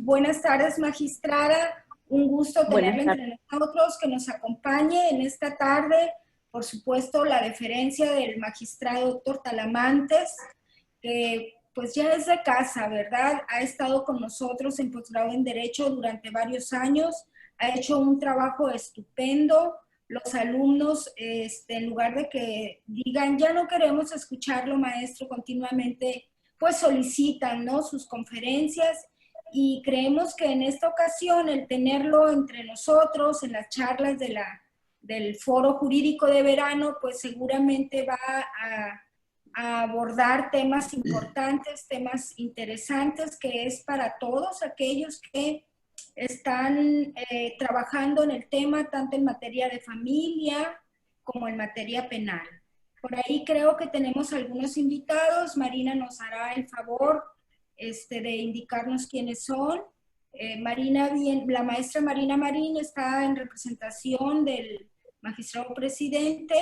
Buenas tardes, magistrada. Un gusto tenerla Buenas entre nosotros, que nos acompañe en esta tarde. Por supuesto, la deferencia del magistrado doctor Talamantes, que pues ya es de casa, ¿verdad? Ha estado con nosotros en posgrado en Derecho durante varios años, ha hecho un trabajo estupendo. Los alumnos, en lugar de que digan, ya no queremos escucharlo, maestro, continuamente, pues solicitan, ¿no?, sus conferencias, y creemos que en esta ocasión el tenerlo entre nosotros en las charlas del Foro Jurídico de Verano, pues seguramente va a abordar temas importantes, temas interesantes, que es para todos aquellos que están trabajando en el tema, tanto en materia de familia como en materia penal. Por ahí creo que tenemos algunos invitados. Marina nos hará el favor de indicarnos quiénes son. La maestra Marina Marín está en representación del magistrado presidente.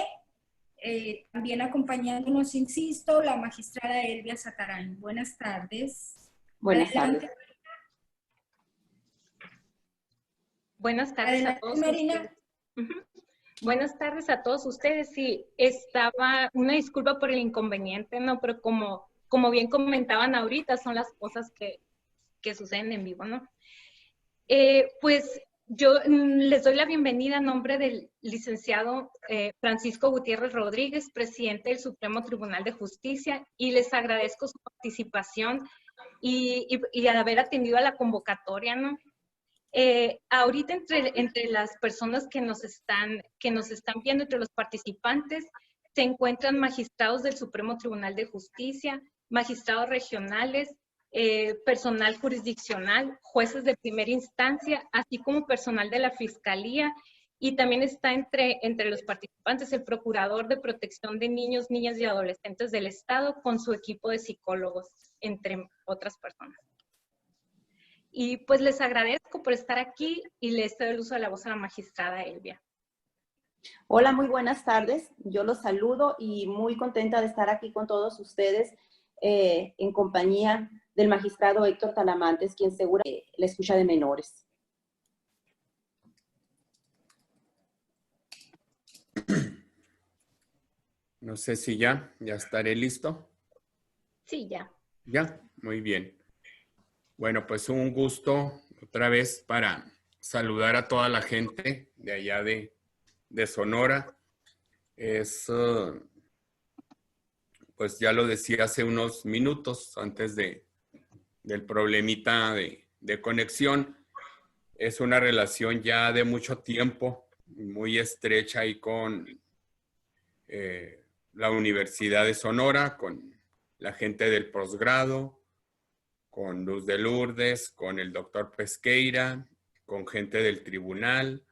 También acompañándonos, insisto, la magistrada Elvia Satarán. Buenas tardes. Buenas Adelante. tardes. Buenas tardes. Adelante, a todos Marina. ustedes. Buenas tardes a todos ustedes. Sí, estaba, una disculpa por el inconveniente, ¿no? Pero como bien comentaban ahorita, son las cosas que suceden en vivo, ¿no? Pues yo les doy la bienvenida en nombre del licenciado Francisco Gutiérrez Rodríguez, presidente del Supremo Tribunal de Justicia, y les agradezco su participación y haber atendido a la convocatoria, ¿no? Ahorita entre las personas que nos están viendo, entre los participantes, se encuentran magistrados del Supremo Tribunal de Justicia, magistrados regionales, personal jurisdiccional, jueces de primera instancia, así como personal de la Fiscalía, y también está entre los participantes el Procurador de Protección de Niños, Niñas y Adolescentes del Estado con su equipo de psicólogos, entre otras personas. Y pues les agradezco por estar aquí y les doy el uso de la voz a la magistrada Elvia. Hola, muy buenas tardes. Yo los saludo y muy contenta de estar aquí con todos ustedes en compañía del magistrado Héctor Talamantes, quien segura la escucha de menores. No sé si ya estaré listo. Sí, ya. Ya, muy bien. Bueno, pues un gusto otra vez para saludar a toda la gente de allá de Sonora. Pues ya lo decía hace unos minutos antes del problemita de conexión. Es una relación ya de mucho tiempo, muy estrecha ahí con la Universidad de Sonora, con la gente del posgrado, con Luz de Lourdes, con el doctor Pesqueira, con gente del tribunal.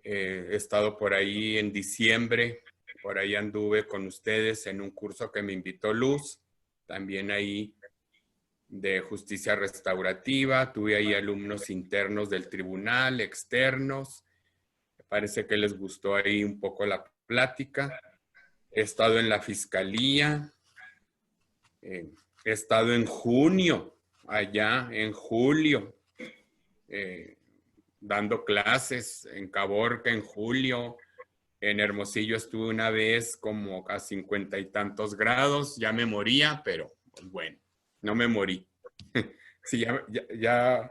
He estado por ahí en diciembre, por ahí anduve con ustedes en un curso que me invitó Luz, también ahí de justicia restaurativa. Tuve ahí alumnos internos del tribunal, externos. Me parece que les gustó ahí un poco la plática. He estado en la fiscalía. He estado en junio, allá en julio, dando clases en Caborca en julio. En Hermosillo estuve una vez como a 50 y tantos grados. Ya me moría, pero pues bueno, no me morí. Sí, ya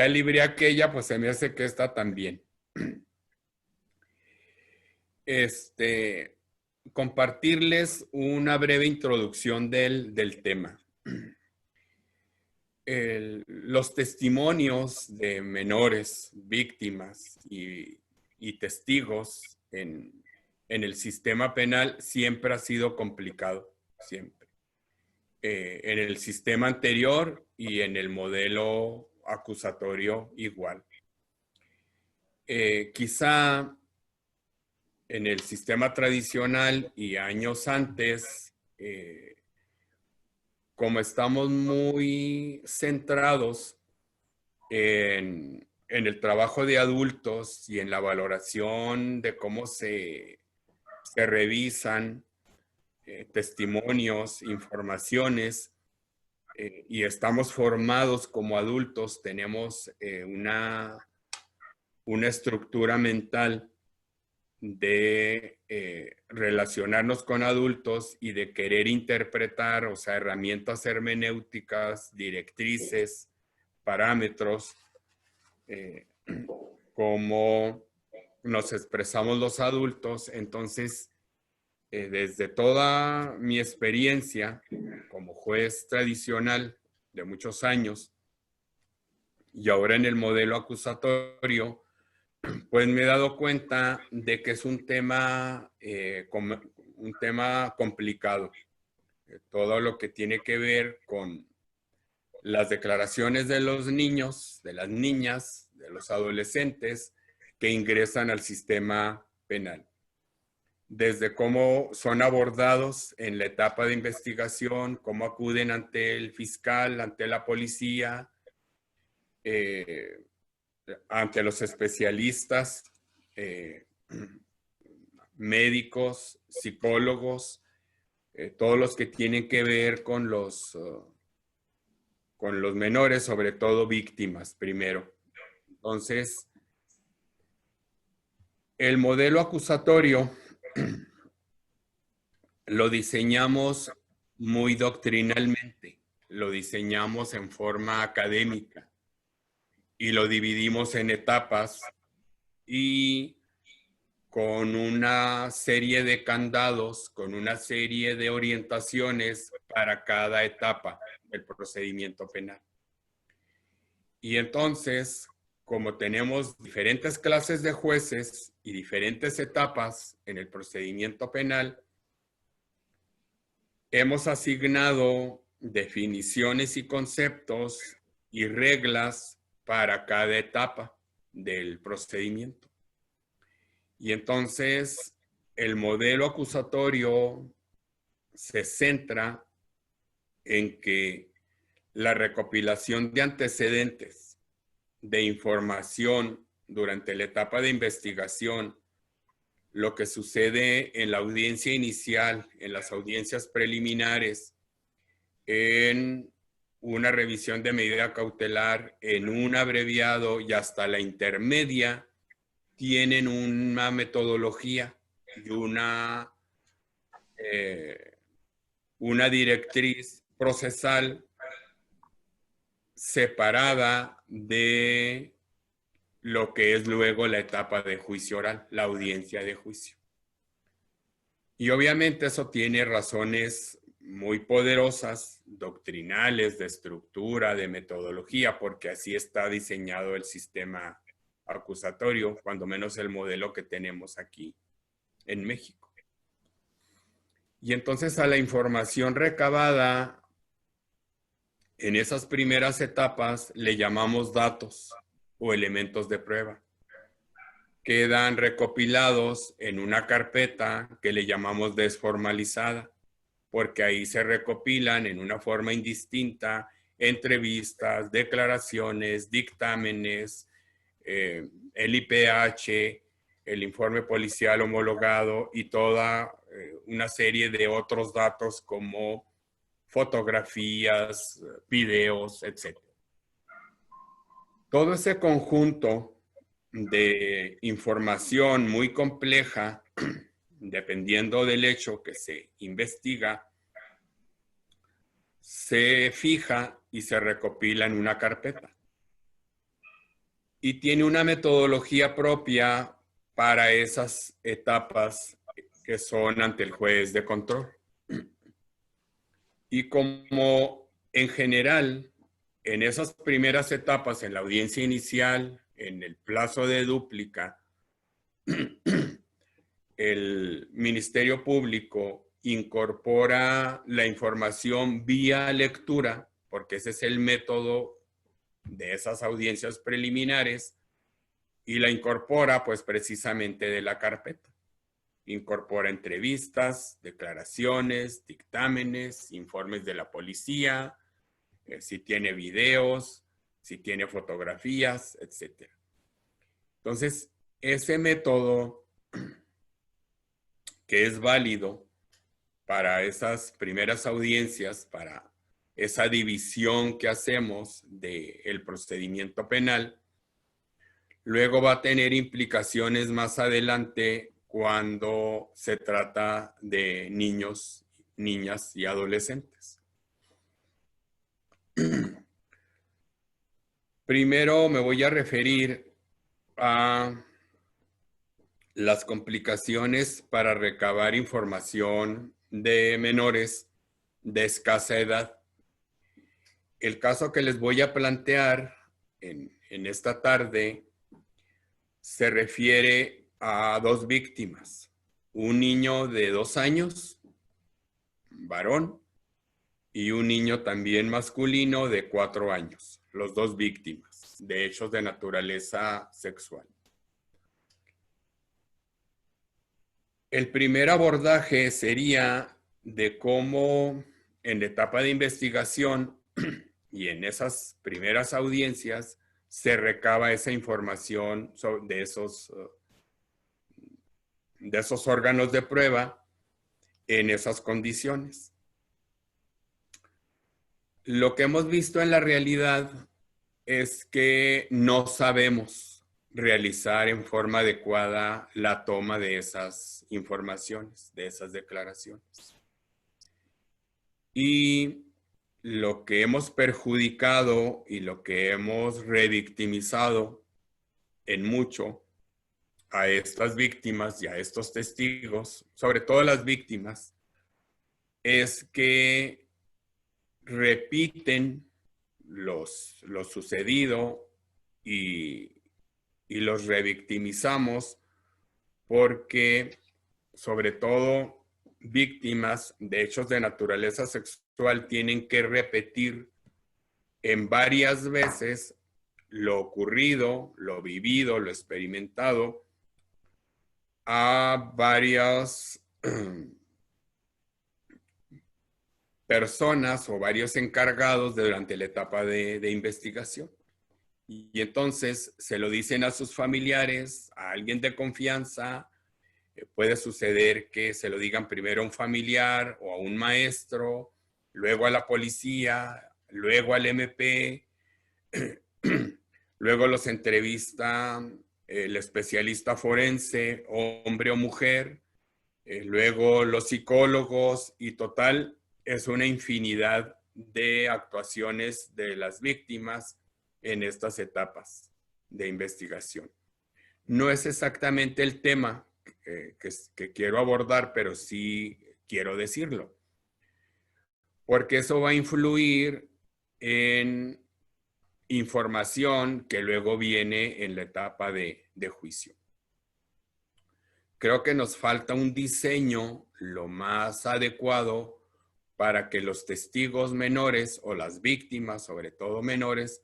libré aquella, pues se me hace que esta también. Compartirles una breve introducción del tema. Los testimonios de menores, víctimas y testigos en el sistema penal siempre ha sido complicado, siempre. En el sistema anterior y en el modelo acusatorio igual. Quizá en el sistema tradicional y años antes, como estamos muy centrados en el trabajo de adultos y en la valoración de cómo se revisan testimonios, informaciones, y estamos formados como adultos, tenemos una estructura mental de relacionarnos con adultos y de querer interpretar, o sea, herramientas hermenéuticas, directrices, parámetros, cómo nos expresamos los adultos. Entonces, desde toda mi experiencia como juez tradicional de muchos años y ahora en el modelo acusatorio, pues me he dado cuenta de que es un tema complicado. Todo lo que tiene que ver con las declaraciones de los niños, de las niñas, de los adolescentes que ingresan al sistema penal. Desde cómo son abordados en la etapa de investigación, cómo acuden ante el fiscal, ante la policía, ante los especialistas, médicos, psicólogos, todos los que tienen que ver con los menores, sobre todo víctimas primero. Entonces, el modelo acusatorio lo diseñamos muy doctrinalmente, lo diseñamos en forma académica y lo dividimos en etapas y con una serie de candados, con una serie de orientaciones para cada etapa del procedimiento penal. Y entonces, como tenemos diferentes clases de jueces y diferentes etapas en el procedimiento penal, hemos asignado definiciones y conceptos y reglas para cada etapa del procedimiento. Y entonces el modelo acusatorio se centra en que la recopilación de antecedentes, de información durante la etapa de investigación, lo que sucede en la audiencia inicial, en las audiencias preliminares, en una revisión de medida cautelar, en un abreviado y hasta la intermedia, tienen una metodología y una directriz procesal separada de lo que es luego la etapa de juicio oral, la audiencia de juicio. Y obviamente eso tiene razones muy poderosas, doctrinales, de estructura, de metodología, porque así está diseñado el sistema acusatorio, cuando menos el modelo que tenemos aquí en México. Y entonces a la información recabada en esas primeras etapas le llamamos datos o elementos de prueba. Quedan recopilados en una carpeta que le llamamos desformalizada, porque ahí se recopilan en una forma indistinta entrevistas, declaraciones, dictámenes, el IPH, el informe policial homologado y toda una serie de otros datos como fotografías, videos, etc. Todo ese conjunto de información muy compleja, dependiendo del hecho que se investiga, se fija y se recopila en una carpeta. Y tiene una metodología propia para esas etapas que son ante el juez de control. Y como en general, en esas primeras etapas, en la audiencia inicial, en el plazo de dúplica, el Ministerio Público incorpora la información vía lectura, porque ese es el método de esas audiencias preliminares, y la incorpora pues precisamente de la carpeta. Incorpora entrevistas, declaraciones, dictámenes, informes de la policía, si tiene videos, si tiene fotografías, etc. Entonces, ese método que es válido para esas primeras audiencias, para esa división que hacemos del procedimiento penal, luego va a tener implicaciones más adelante cuando se trata de niños, niñas y adolescentes. Primero me voy a referir a las complicaciones para recabar información de menores de escasa edad. El caso que les voy a plantear en esta tarde se refiere a dos víctimas. Un niño de 2 años, varón, y un niño también masculino de 4 años. Los dos víctimas de hechos de naturaleza sexual. El primer abordaje sería de cómo en la etapa de investigación y en esas primeras audiencias se recaba esa información de esos órganos de prueba en esas condiciones. Lo que hemos visto en la realidad es que no sabemos realizar en forma adecuada la toma de esas informaciones, de esas declaraciones. Y lo que hemos perjudicado y lo que hemos revictimizado en mucho a estas víctimas y a estos testigos, sobre todo las víctimas, es que repiten lo sucedido y los revictimizamos porque, sobre todo, víctimas de hechos de naturaleza sexual tienen que repetir en varias veces lo ocurrido, lo vivido, lo experimentado a varias personas o varios encargados durante la etapa de investigación. Y entonces se lo dicen a sus familiares, a alguien de confianza. Puede suceder que se lo digan primero a un familiar o a un maestro, luego a la policía, luego al MP, luego los entrevista el especialista forense, hombre o mujer, luego los psicólogos, y total es una infinidad de actuaciones de las víctimas en estas etapas de investigación. No es exactamente el tema que quiero abordar, pero sí quiero decirlo, porque eso va a influir en información que luego viene en la etapa de juicio. Creo que nos falta un diseño lo más adecuado para que los testigos menores o las víctimas, sobre todo menores,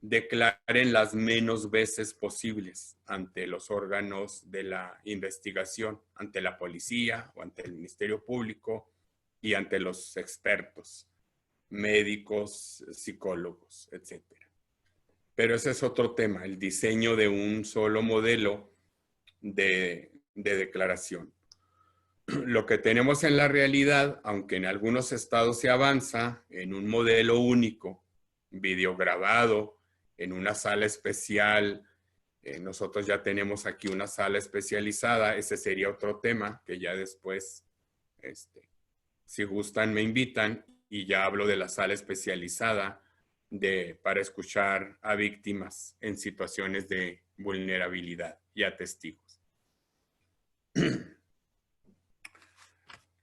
declaren las menos veces posibles ante los órganos de la investigación, ante la policía o ante el Ministerio Público y ante los expertos, médicos, psicólogos, etc. Pero ese es otro tema, el diseño de un solo modelo de declaración. Lo que tenemos en la realidad, aunque en algunos estados se avanza en un modelo único, videograbado, en una sala especial, nosotros ya tenemos aquí una sala especializada, ese sería otro tema que ya después, si gustan me invitan y ya hablo de la sala especializada para escuchar a víctimas en situaciones de vulnerabilidad y a testigos.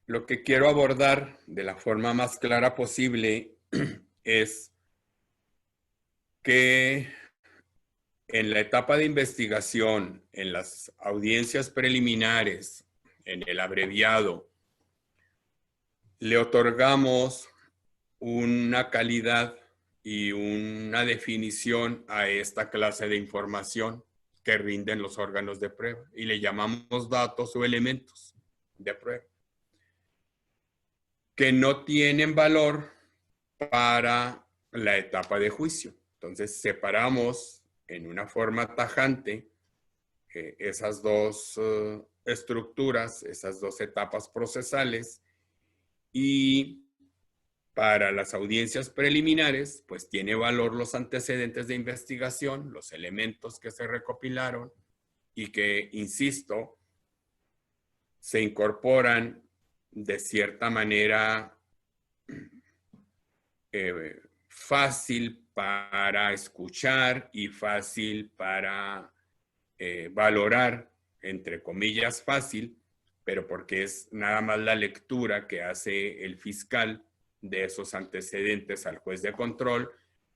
Lo que quiero abordar de la forma más clara posible es que en la etapa de investigación, en las audiencias preliminares, en el abreviado, le otorgamos una calidad y una definición a esta clase de información que rinden los órganos de prueba y le llamamos datos o elementos de prueba que no tienen valor para la etapa de juicio. Entonces separamos en una forma tajante esas dos estructuras, esas dos etapas procesales, y para las audiencias preliminares, pues tiene valor los antecedentes de investigación, los elementos que se recopilaron y que, insisto, se incorporan de cierta manera fácil para escuchar y fácil para valorar, entre comillas fácil, pero porque es nada más la lectura que hace el fiscal de esos antecedentes al juez de control,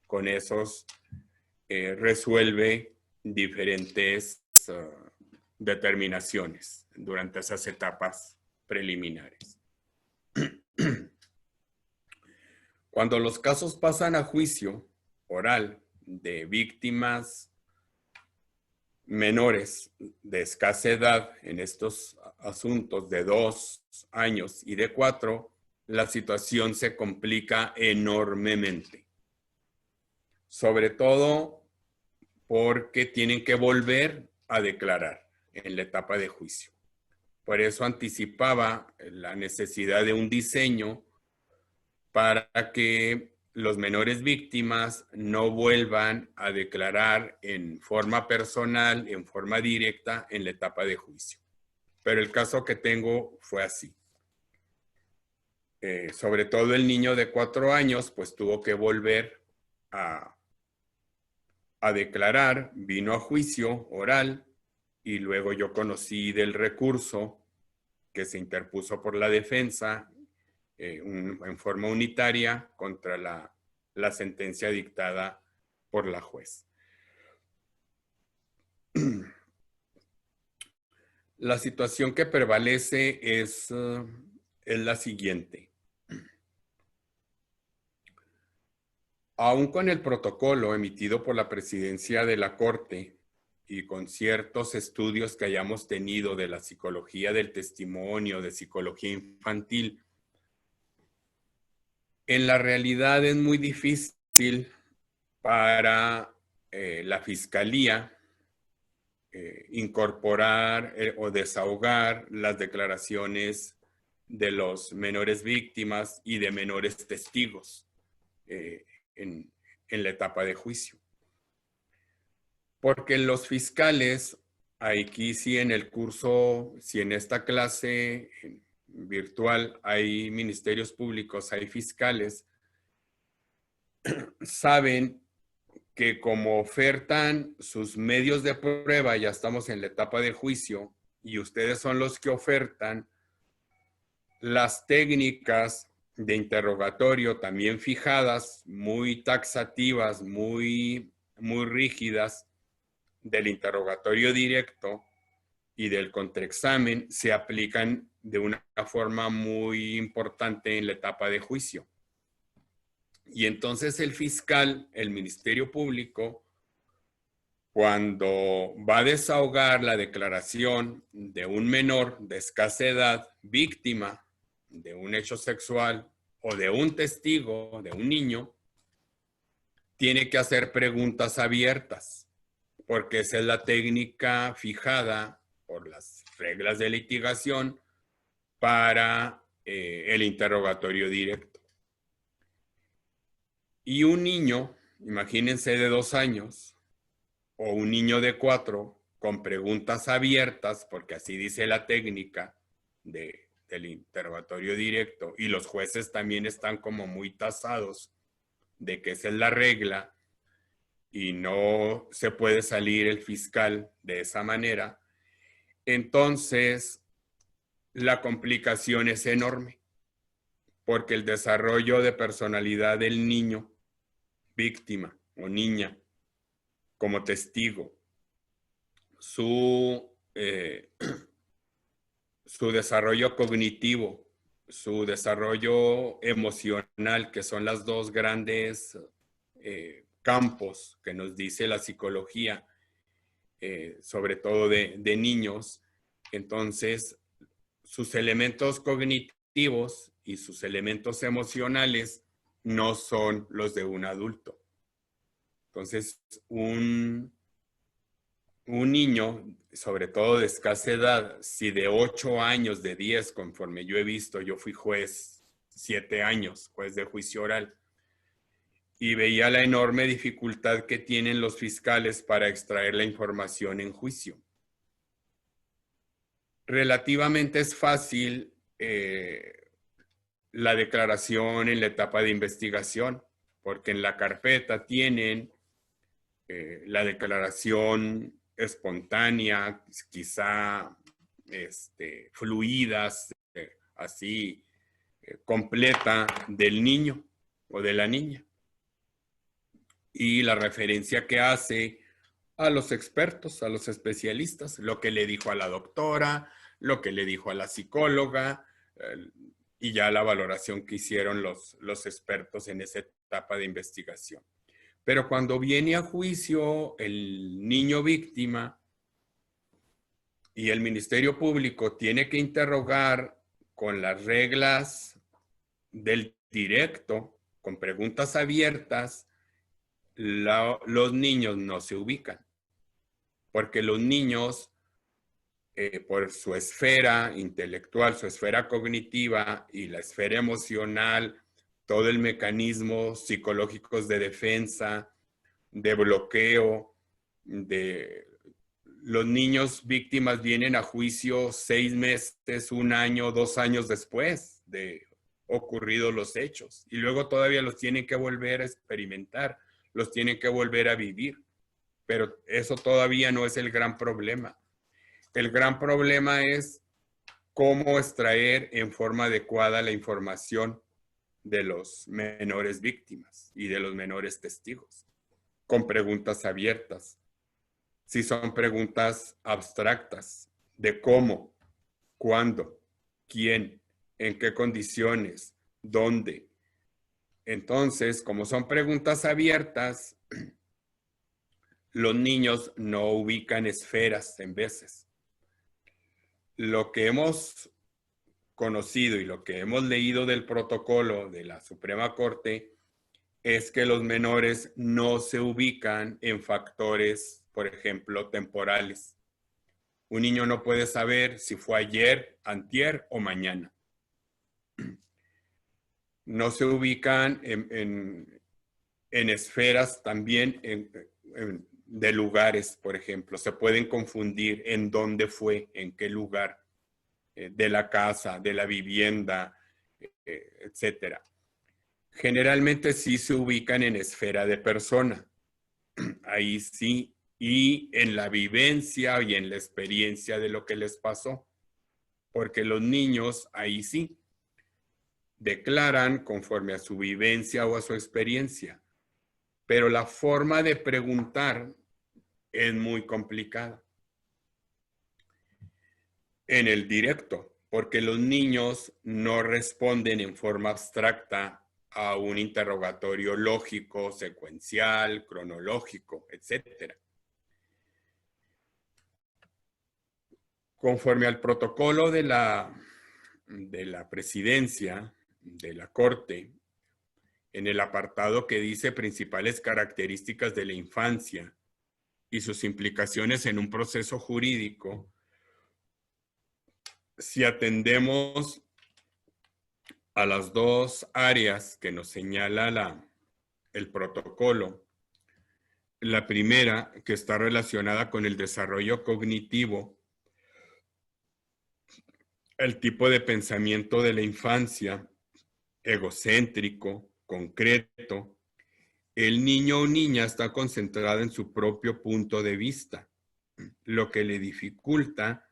con esos resuelve diferentes determinaciones durante esas etapas preliminares. Cuando los casos pasan a juicio oral de víctimas menores de escasa edad en estos asuntos de 2 años y de 4, la situación se complica enormemente. Sobre todo porque tienen que volver a declarar en la etapa de juicio. Por eso anticipaba la necesidad de un diseño para que los menores víctimas no vuelvan a declarar en forma personal, en forma directa, en la etapa de juicio. Pero el caso que tengo fue así. Sobre todo el niño de 4 años, pues tuvo que volver a declarar, vino a juicio oral, y luego yo conocí del recurso que se interpuso por la defensa en forma unitaria contra la sentencia dictada por la juez. La situación que prevalece es la siguiente. Aún con el protocolo emitido por la presidencia de la Corte y con ciertos estudios que hayamos tenido de la psicología del testimonio, de psicología infantil, en la realidad es muy difícil para la Fiscalía incorporar o desahogar las declaraciones de los menores víctimas y de menores testigos en la etapa de juicio. Porque los fiscales, aquí sí en el curso, si en esta clase virtual hay ministerios públicos, hay fiscales, saben que como ofertan sus medios de prueba, ya estamos en la etapa de juicio, y ustedes son los que ofertan las técnicas de interrogatorio también fijadas, muy taxativas, muy rígidas, del interrogatorio directo y del contraexamen, se aplican de una forma muy importante en la etapa de juicio. Y entonces el fiscal, el Ministerio Público, cuando va a desahogar la declaración de un menor de escasa edad, víctima de un hecho sexual o de un testigo, de un niño, tiene que hacer preguntas abiertas, porque esa es la técnica fijada por las reglas de litigación para el interrogatorio directo. Y un niño, imagínense de 2 años, o un niño de 4, con preguntas abiertas, porque así dice la técnica del interrogatorio directo, y los jueces también están como muy tasados de que esa es la regla, y no se puede salir el fiscal de esa manera, entonces la complicación es enorme, porque el desarrollo de personalidad del niño, víctima o niña, como testigo, su desarrollo cognitivo, su desarrollo emocional, que son las dos grandes campos que nos dice la psicología, sobre todo de niños. Entonces, sus elementos cognitivos y sus elementos emocionales no son los de un adulto. Entonces, un niño, sobre todo de escasa edad, si de 8 años, de 10, conforme yo he visto, yo fui juez 7 años, juez de juicio oral. Y veía la enorme dificultad que tienen los fiscales para extraer la información en juicio. Relativamente es fácil la declaración en la etapa de investigación, porque en la carpeta tienen la declaración espontánea, quizá fluidas, así completa del niño o de la niña. Y la referencia que hace a los expertos, a los especialistas, lo que le dijo a la doctora, lo que le dijo a la psicóloga, y ya la valoración que hicieron los expertos en esa etapa de investigación. Pero cuando viene a juicio el niño víctima y el Ministerio Público tiene que interrogar con las reglas del directo, con preguntas abiertas, los niños no se ubican. Porque los niños, por su esfera intelectual, su esfera cognitiva y la esfera emocional, todo el mecanismo psicológicos de defensa, de bloqueo, los niños víctimas vienen a juicio 6 meses, 1 año, 2 años después de ocurridos los hechos. Y luego todavía los tienen que volver a experimentar, los tienen que volver a vivir. Pero eso todavía no es el gran problema. El gran problema es cómo extraer en forma adecuada la información de los menores víctimas y de los menores testigos, con preguntas abiertas. Si son preguntas abstractas, de cómo, cuándo, quién, en qué condiciones, dónde. Entonces, como son preguntas abiertas, los niños no ubican esferas en veces. Lo que hemos conocido y lo que hemos leído del protocolo de la Suprema Corte es que los menores no se ubican en factores, por ejemplo, temporales. Un niño no puede saber si fue ayer, antier o mañana. No se ubican en esferas también de lugares, por ejemplo. Se pueden confundir en dónde fue, en qué lugar de la casa, de la vivienda, etcétera. Generalmente sí se ubican en esfera de persona. Ahí sí. Y en la vivencia y en la experiencia de lo que les pasó. Porque los niños ahí sí declaran conforme a su vivencia o a su experiencia. Pero la forma de preguntar es muy complicada. En el directo, porque los niños no responden en forma abstracta a un interrogatorio lógico, secuencial, cronológico, etc. Conforme al protocolo de la presidencia, de la Corte, en el apartado que dice principales características de la infancia y sus implicaciones en un proceso jurídico, si atendemos a las 2 áreas que nos señala el protocolo, la primera, que está relacionada con el desarrollo cognitivo, el tipo de pensamiento de la infancia, egocéntrico, concreto, el niño o niña está concentrado en su propio punto de vista, lo que le dificulta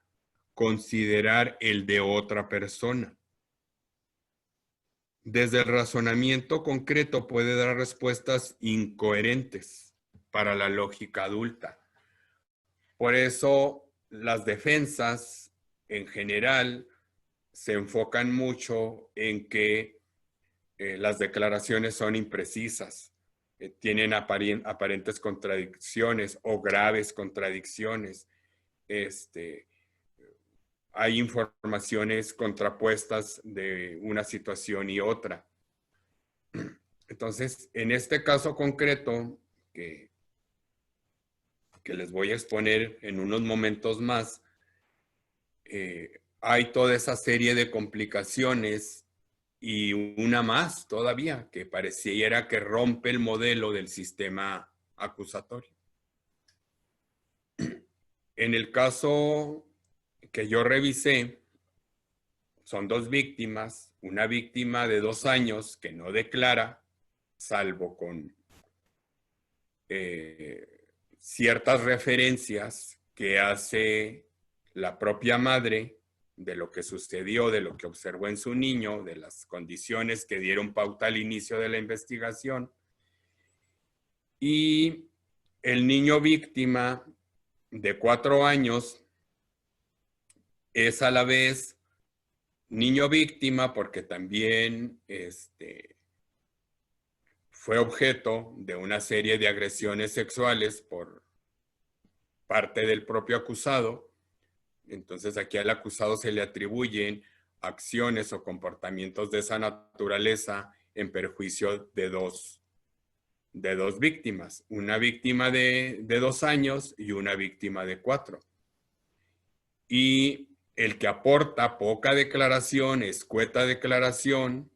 considerar el de otra persona. Desde el razonamiento concreto puede dar respuestas incoherentes para la lógica adulta. Por eso las defensas en general se enfocan mucho en que las declaraciones son imprecisas, tienen aparentes contradicciones o graves contradicciones. Hay informaciones contrapuestas de una situación y otra. Entonces, en este caso concreto, que les voy a exponer en unos momentos más, hay toda esa serie de complicaciones y una más todavía, que pareciera que rompe el modelo del sistema acusatorio. En el caso que yo revisé, son 2 víctimas, una víctima de 2 años que no declara, salvo con ciertas referencias que hace la propia madre de lo que sucedió, de lo que observó en su niño, de las condiciones que dieron pauta al inicio de la investigación. Y el niño víctima de 4 años es a la vez niño víctima porque también fue objeto de una serie de agresiones sexuales por parte del propio acusado. Entonces aquí al acusado se le atribuyen acciones o comportamientos de esa naturaleza en perjuicio de dos víctimas. Una víctima de 2 años y una víctima de 4. Y el que aporta poca declaración, escueta declaración,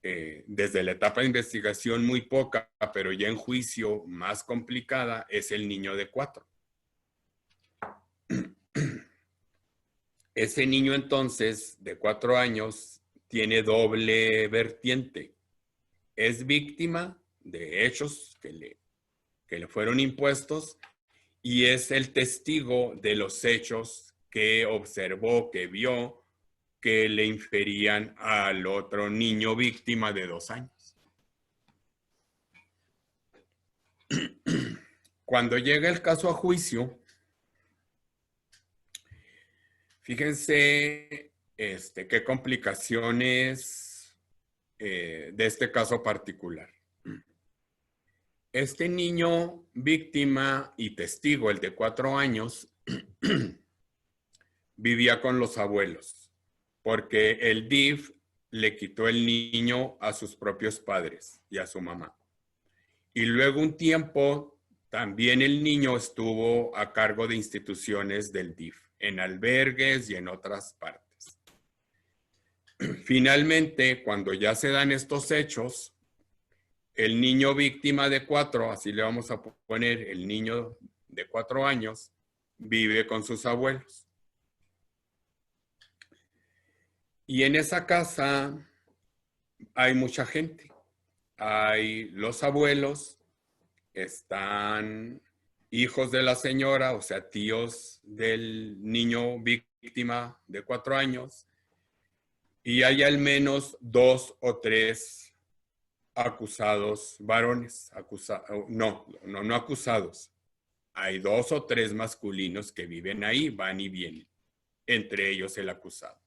desde la etapa de investigación muy poca, pero ya en juicio más complicada, es el niño de 4. Ese niño entonces, de 4 años, tiene doble vertiente. Es víctima de hechos que le fueron impuestos y es el testigo de los hechos que observó, que vio, que le inferían al otro niño víctima de 2 años. Cuando llega el caso a juicio, fíjense qué complicaciones de este caso particular. Este niño víctima y testigo, el de 4 años, vivía con los abuelos, porque el DIF le quitó el niño a sus propios padres y a su mamá. Y luego un tiempo también el niño estuvo a cargo de instituciones del DIF, en albergues y en otras partes. Finalmente, cuando ya se dan estos hechos, el niño víctima de 4, así le vamos a poner, el niño de 4 años, vive con sus abuelos. Y en esa casa hay mucha gente. Hay los abuelos, están hijos de la señora, o sea, tíos del niño víctima de 4 años, y hay al menos 2 o 3 acusados varones, no acusados. Hay 2 o 3 masculinos que viven ahí, van y vienen, entre ellos el acusado.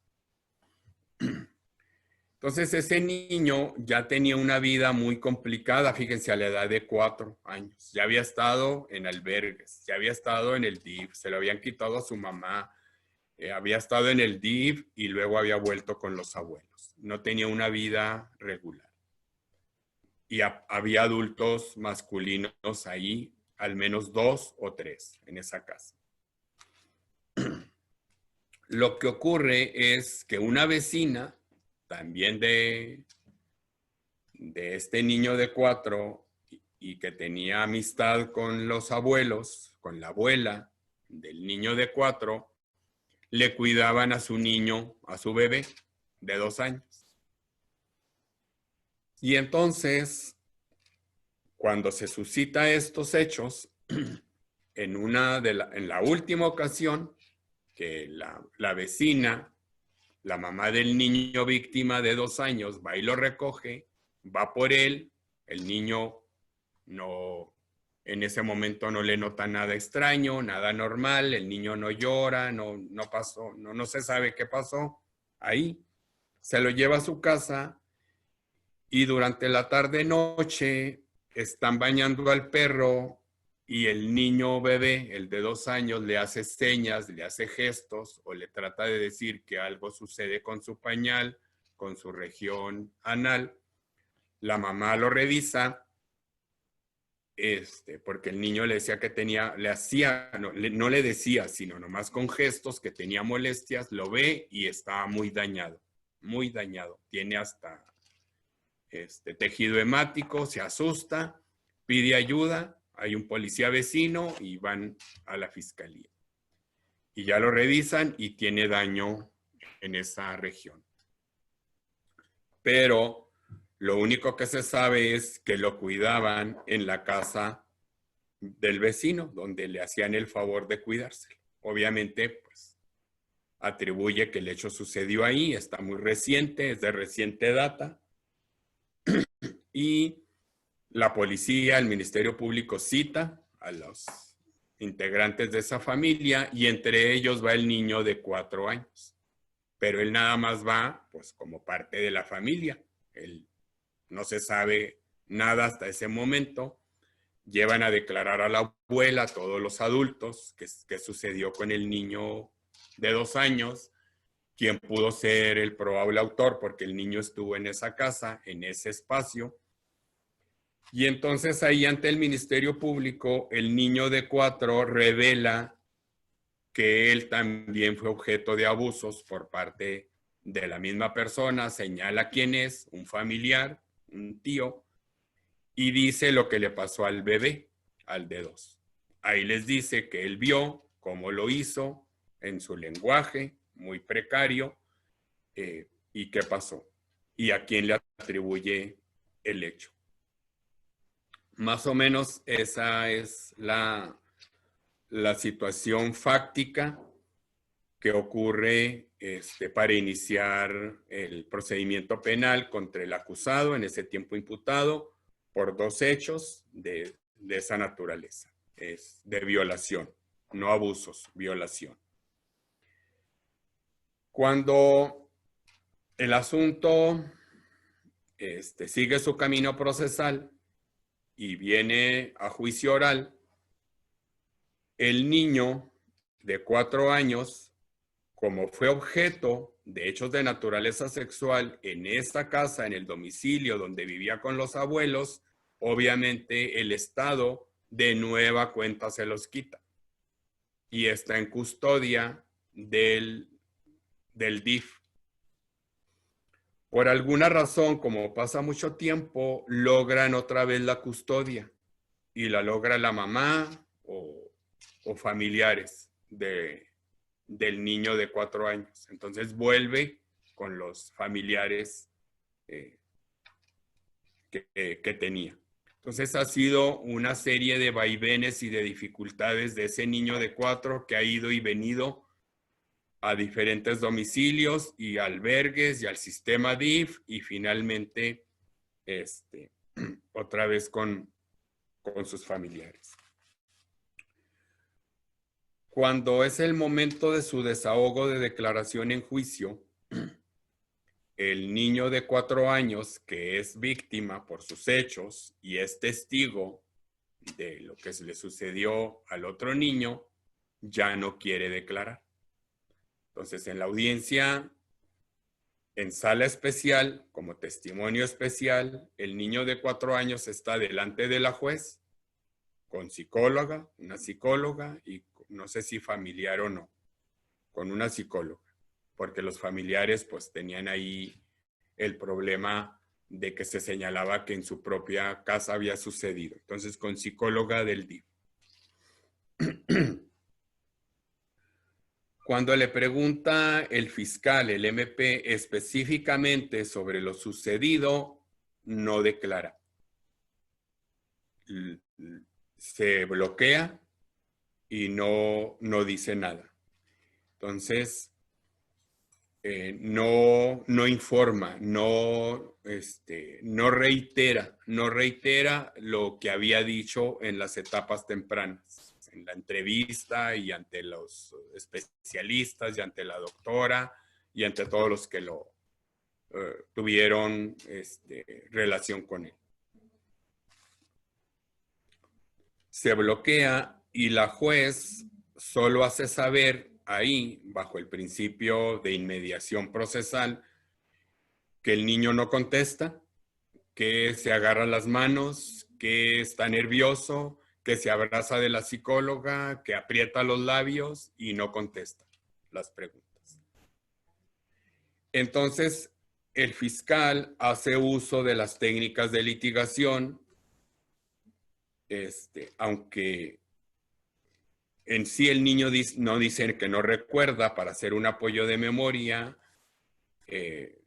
Entonces ese niño ya tenía una vida muy complicada, fíjense, a la edad de 4 años. Ya había estado en albergues, ya había estado en el DIF, se lo habían quitado a su mamá, había estado en el DIF y luego había vuelto con los abuelos. No tenía una vida regular. Y había adultos masculinos ahí, al menos 2 o 3 en esa casa. Lo que ocurre es que una vecina, también de este niño de 4 y que tenía amistad con los abuelos, con la abuela del niño de 4, le cuidaban a su niño, a su bebé de 2 años. Y entonces, cuando se suscitan estos hechos, en la última ocasión que la vecina, la mamá del niño víctima de 2 años, va y lo recoge, va por él, el niño en ese momento no le nota nada extraño, nada normal, el niño no llora, no pasó, no se sabe qué pasó ahí. Se lo lleva a su casa y durante la tarde-noche están bañando al perro y el niño bebé, el de 2 años, le hace señas, le hace gestos o le trata de decir que algo sucede con su pañal, con su región anal. La mamá lo revisa, porque el niño le decía que no le decía, sino nomás con gestos que tenía molestias, lo ve y estaba muy dañado. muy dañado. Tiene hasta tejido hemático, se asusta, pide ayuda, hay un policía vecino y van a la fiscalía. Y ya lo revisan y tiene daño en esa región. Pero lo único que se sabe es que lo cuidaban en la casa del vecino, donde le hacían el favor de cuidárselo. Obviamente, pues, atribuye que el hecho sucedió ahí, está muy reciente, es de reciente data. Y la policía, el Ministerio Público cita a los integrantes de esa familia y entre ellos va el niño de 4 años. Pero él nada más va, pues, como parte de la familia. Él no se sabe nada hasta ese momento. Llevan a declarar a la abuela, a todos los adultos, qué sucedió con el niño de 2 años, quién pudo ser el probable autor, porque el niño estuvo en esa casa, en ese espacio. Y entonces ahí ante el Ministerio Público, el niño de 4 revela que él también fue objeto de abusos por parte de la misma persona, señala quién es, un familiar, un tío, y dice lo que le pasó al bebé, al de 2. Ahí les dice que él vio cómo lo hizo en su lenguaje muy precario y qué pasó y a quién le atribuye el hecho. Más o menos esa es la situación fáctica que ocurre para iniciar el procedimiento penal contra el acusado, en ese tiempo imputado, por 2 hechos de esa naturaleza. Es de violación, no abusos, violación. Cuando el asunto sigue su camino procesal y viene a juicio oral, el niño de 4 años, como fue objeto de hechos de naturaleza sexual en esta casa, en el domicilio donde vivía con los abuelos, obviamente el Estado de nueva cuenta se los quita y está en custodia del DIF. Por alguna razón, como pasa mucho tiempo, logran otra vez la custodia y la logra la mamá o familiares del niño de 4 años. Entonces vuelve con los familiares que tenía. Entonces ha sido una serie de vaivenes y de dificultades de ese niño de 4 que ha ido y venido a diferentes domicilios y albergues y al sistema DIF y finalmente otra vez con sus familiares. Cuando es el momento de su desahogo de declaración en juicio, el niño de 4 años, que es víctima por sus hechos y es testigo de lo que se le sucedió al otro niño, ya no quiere declarar. Entonces, en la audiencia, en sala especial, como testimonio especial, el niño de 4 años está delante de la juez, con psicóloga, una psicóloga, y no sé si familiar o no, con una psicóloga, porque los familiares pues tenían ahí el problema de que se señalaba que en su propia casa había sucedido. Entonces, con psicóloga del DIF. Cuando le pregunta el fiscal, el MP, específicamente sobre lo sucedido, no declara. Se bloquea y no dice nada. Entonces, no informa, no reitera lo que había dicho en las etapas tempranas, en la entrevista y ante los especialistas y ante la doctora y ante todos los que lo tuvieron relación con él. Se bloquea y la juez solo hace saber ahí, bajo el principio de inmediación procesal, que el niño no contesta, que se agarra las manos, que está nervioso, que se abraza de la psicóloga, que aprieta los labios y no contesta las preguntas. Entonces, el fiscal hace uso de las técnicas de litigación, aunque en sí el niño no dice que no recuerda para hacer un apoyo de memoria,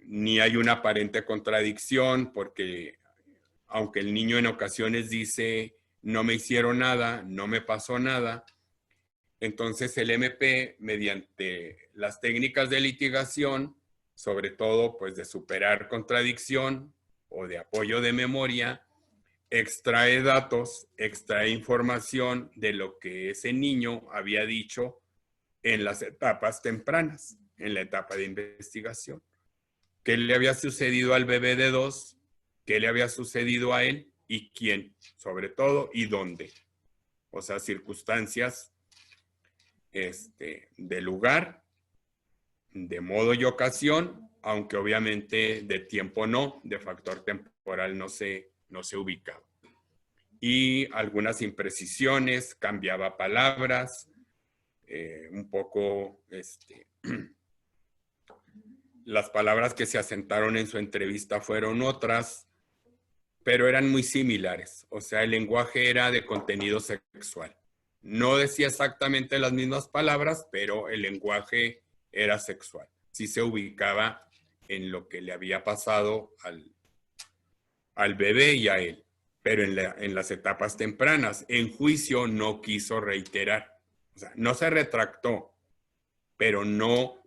ni hay una aparente contradicción, porque aunque el niño en ocasiones dice no me hicieron nada, no me pasó nada, entonces el MP, mediante las técnicas de litigación, sobre todo pues de superar contradicción o de apoyo de memoria, extrae datos, extrae información de lo que ese niño había dicho en las etapas tempranas, en la etapa de investigación. ¿Qué le había sucedido al bebé de 2? ¿Qué le había sucedido a él? ¿Y quién? Sobre todo, ¿y dónde? O sea, circunstancias de lugar, de modo y ocasión, aunque obviamente de tiempo no, de factor temporal no se ubicaba. Y algunas imprecisiones, cambiaba palabras, un poco las palabras que se asentaron en su entrevista fueron otras, pero eran muy similares. O sea, el lenguaje era de contenido sexual. No decía exactamente las mismas palabras, pero el lenguaje era sexual. Sí se ubicaba en lo que le había pasado al bebé y a él, pero en las etapas tempranas. En juicio no quiso reiterar. O sea, no se retractó, pero no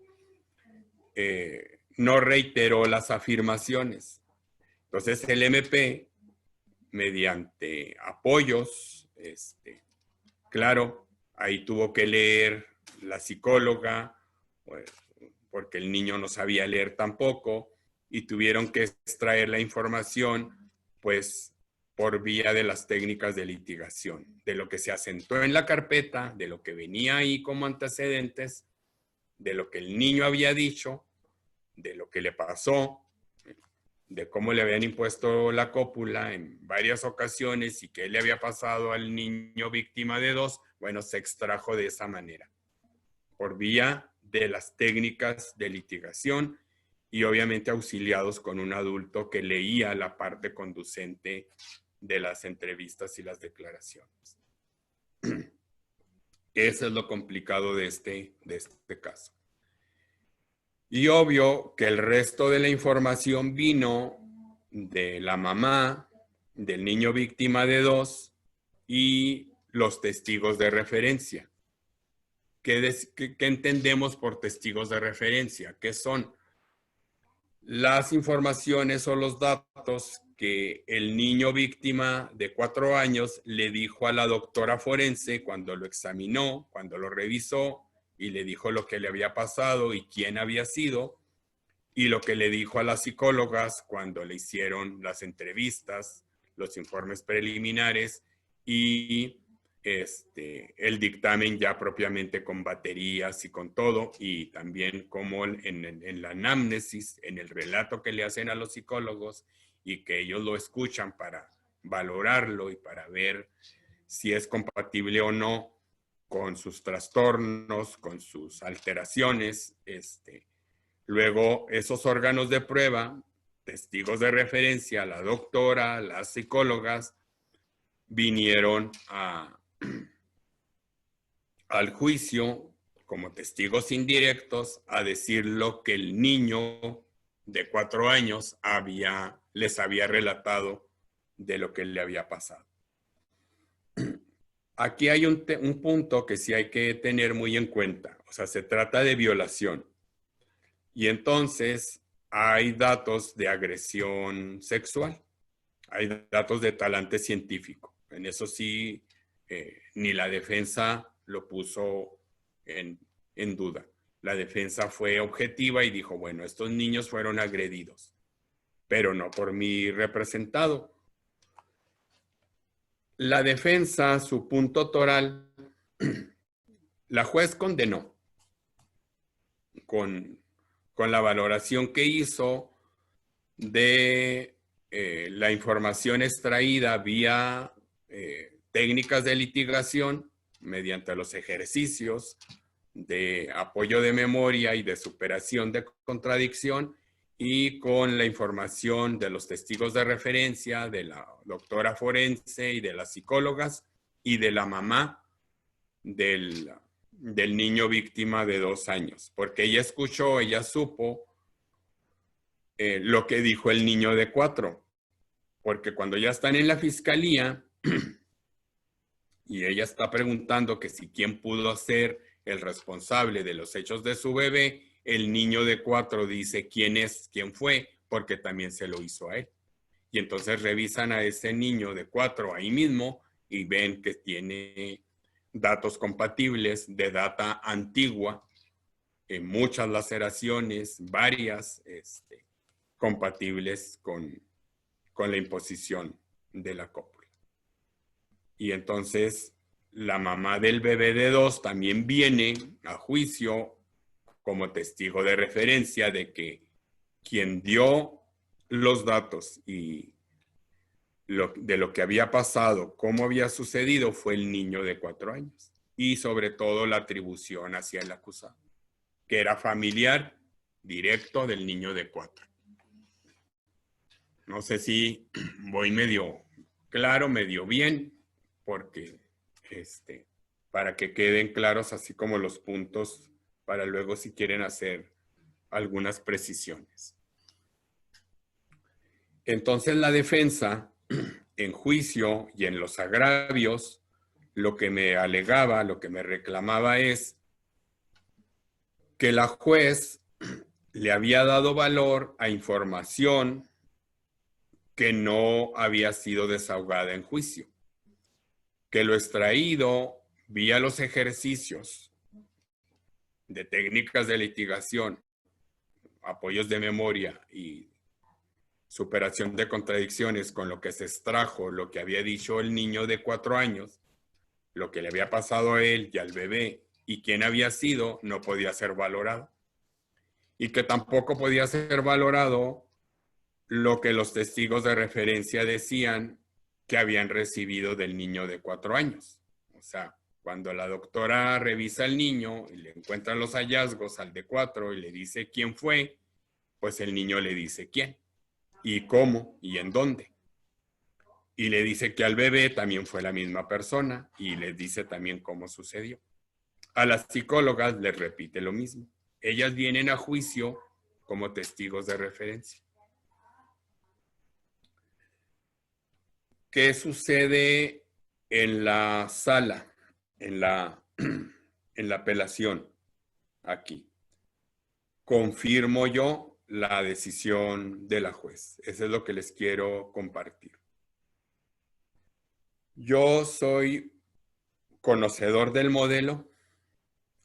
reiteró las afirmaciones. Entonces el MP, mediante apoyos, claro, ahí tuvo que leer la psicóloga, porque el niño no sabía leer tampoco, y tuvieron que extraer la información, pues, por vía de las técnicas de litigación, de lo que se asentó en la carpeta, de lo que venía ahí como antecedentes, de lo que el niño había dicho, de lo que le pasó, de cómo le habían impuesto la cópula en varias ocasiones y qué le había pasado al niño víctima de 2, bueno, se extrajo de esa manera, por vía de las técnicas de litigación y obviamente auxiliados con un adulto que leía la parte conducente de las entrevistas y las declaraciones. Eso es lo complicado de este caso. Y obvio que el resto de la información vino de la mamá, del niño víctima de 2 y los testigos de referencia. ¿Qué entendemos por testigos de referencia? ¿Qué son? Las informaciones o los datos que el niño víctima de 4 años le dijo a la doctora forense cuando lo examinó, cuando lo revisó, y le dijo lo que le había pasado y quién había sido, y lo que le dijo a las psicólogas cuando le hicieron las entrevistas, los informes preliminares y el dictamen ya propiamente con baterías y con todo, y también como en la anamnesis, en el relato que le hacen a los psicólogos y que ellos lo escuchan para valorarlo y para ver si es compatible o no con sus trastornos, con sus alteraciones. Luego, esos órganos de prueba, testigos de referencia, la doctora, las psicólogas, vinieron al juicio como testigos indirectos a decir lo que el niño de 4 años les había relatado de lo que le había pasado. Aquí hay un punto que sí hay que tener muy en cuenta. O sea, se trata de violación. Y entonces hay datos de agresión sexual. Hay datos de talante científico. En eso sí, ni la defensa lo puso en duda. La defensa fue objetiva y dijo, bueno, estos niños fueron agredidos, pero no por mi representado. La defensa, su punto toral, la juez condenó con la valoración que hizo de la información extraída vía técnicas de litigación mediante los ejercicios de apoyo de memoria y de superación de contradicción y con la información de los testigos de referencia, de la doctora forense y de las psicólogas y de la mamá del niño víctima de 2 años, porque ella escuchó, ella supo lo que dijo el niño de 4, porque cuando ya están en la fiscalía y ella está preguntando que si quién pudo ser el responsable de los hechos de su bebé, el niño de 4 dice quién fue, porque también se lo hizo a él. Y entonces revisan a ese niño de 4 ahí mismo y ven que tiene datos compatibles de data antigua, muchas laceraciones, varias compatibles con la imposición de la cópula. Y entonces la mamá del bebé de 2 también viene a juicio como testigo de referencia de que quien dio los datos y de lo que había pasado, cómo había sucedido, fue el niño de 4 años. Y sobre todo la atribución hacia el acusado, que era familiar directo del niño de 4. No sé si voy medio claro, medio bien, porque para que queden claros así como los puntos, para luego si quieren hacer algunas precisiones. Entonces la defensa, en juicio y en los agravios, lo que me alegaba, lo que me reclamaba es que la juez le había dado valor a información que no había sido desahogada en juicio, que lo extraído vía los ejercicios de técnicas de litigación, apoyos de memoria y superación de contradicciones con lo que se extrajo, lo que había dicho el niño de 4 años, lo que le había pasado a él y al bebé y quién había sido, no podía ser valorado. Y que tampoco podía ser valorado lo que los testigos de referencia decían que habían recibido del niño de 4 años. O sea, cuando la doctora revisa al niño y le encuentra los hallazgos al de 4 y le dice quién fue, pues el niño le dice quién, y cómo, y en dónde. Y le dice que al bebé también fue la misma persona y le dice también cómo sucedió. A las psicólogas les repite lo mismo. Ellas vienen a juicio como testigos de referencia. ¿Qué sucede en la sala, en la apelación aquí? Confirmo yo la decisión de la juez. Eso es lo que les quiero compartir. Yo soy conocedor del modelo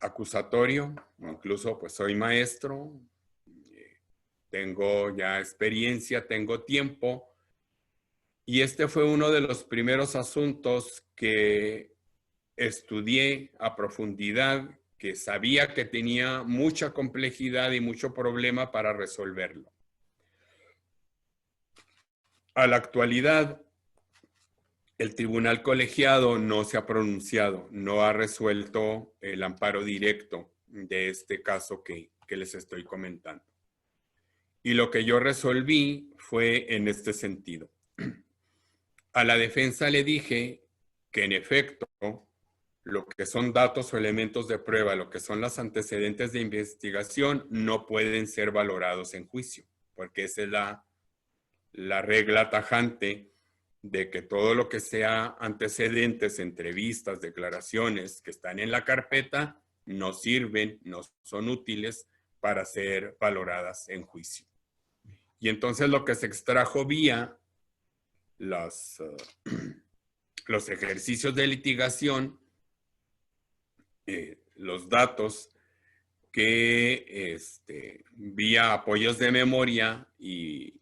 acusatorio, incluso pues soy maestro, tengo ya experiencia, tengo tiempo. Y este fue uno de los primeros asuntos que estudié a profundidad, que sabía que tenía mucha complejidad y mucho problema para resolverlo. A la actualidad, el tribunal colegiado no se ha pronunciado, no ha resuelto el amparo directo de este caso que les estoy comentando. Y lo que yo resolví fue en este sentido. A la defensa le dije que en efecto, lo que son datos o elementos de prueba, lo que son los antecedentes de investigación, no pueden ser valorados en juicio, porque esa es la regla tajante de que todo lo que sea antecedentes, entrevistas, declaraciones que están en la carpeta, no sirven, no son útiles para ser valoradas en juicio. Y entonces lo que se extrajo vía los ejercicios de litigación, los datos que vía apoyos de memoria y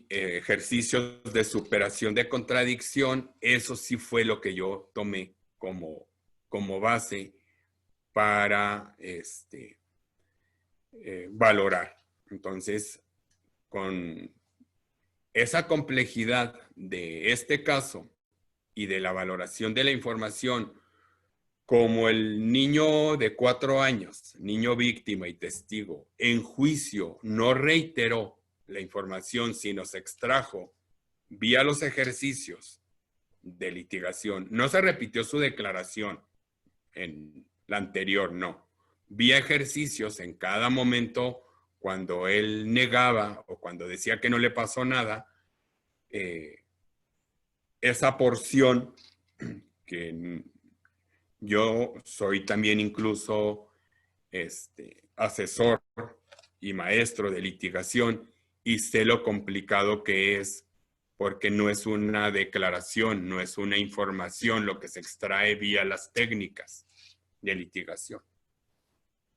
ejercicios de superación de contradicción, eso sí fue lo que yo tomé como base para valorar. Entonces, con esa complejidad de este caso y de la valoración de la información como el niño de 4 años, niño víctima y testigo, en juicio no reiteró la información, sino se extrajo vía los ejercicios de litigación. No se repitió su declaración en la anterior, no. Vía ejercicios en cada momento cuando él negaba o cuando decía que no le pasó nada, esa porción que yo soy también incluso asesor y maestro de litigación y sé lo complicado que es porque no es una declaración, no es una información lo que se extrae vía las técnicas de litigación.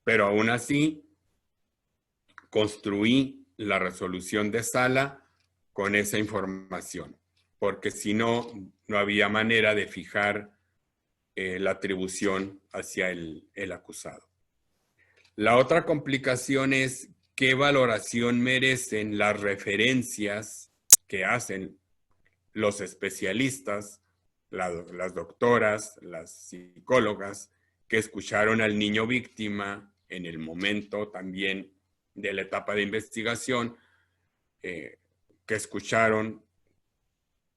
Pero aún así, construí la resolución de sala con esa información, porque si no, no había manera de fijar la atribución hacia el acusado. La otra complicación es qué valoración merecen las referencias que hacen los especialistas, las doctoras, las psicólogas que escucharon al niño víctima en el momento también de la etapa de investigación, que escucharon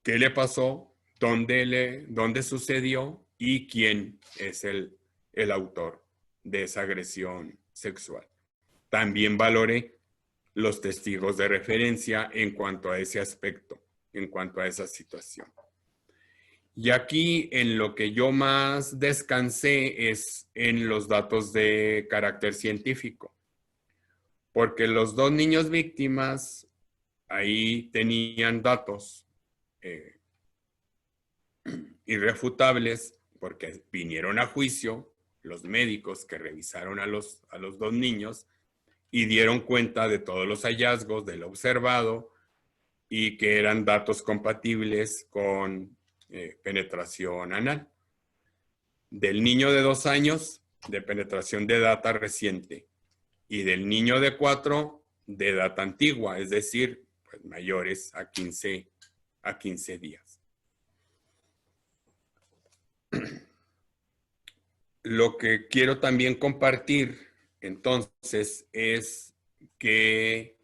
qué le pasó, dónde sucedió y quién es el autor de esa agresión sexual. También valoré los testigos de referencia en cuanto a ese aspecto, en cuanto a esa situación. Y aquí en lo que yo más descansé es en los datos de carácter científico, porque los 2 niños víctimas ahí tenían datos irrefutables porque vinieron a juicio los médicos que revisaron a los 2 niños y dieron cuenta de todos los hallazgos de lo observado y que eran datos compatibles con penetración anal. Del niño de 2 años, de penetración de data reciente, y del niño de 4, de data antigua, es decir, pues mayores a 15 días. Lo que quiero también compartir, entonces, es que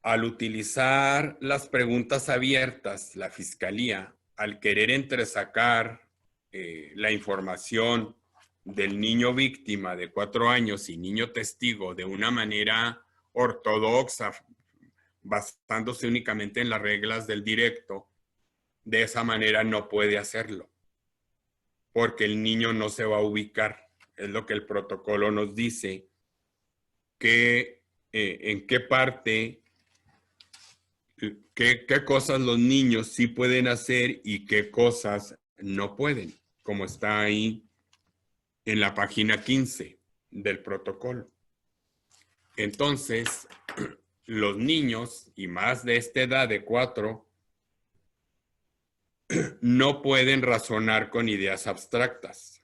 al utilizar las preguntas abiertas, la Fiscalía, al querer entresacar la información del niño víctima de 4 años y niño testigo de una manera ortodoxa, basándose únicamente en las reglas del directo, de esa manera no puede hacerlo, porque el niño no se va a ubicar. Es lo que el protocolo nos dice, que en qué parte, qué cosas los niños sí pueden hacer y qué cosas no pueden, como está ahí en la página 15 del protocolo. Entonces, los niños, y más de esta edad de 4, no pueden razonar con ideas abstractas.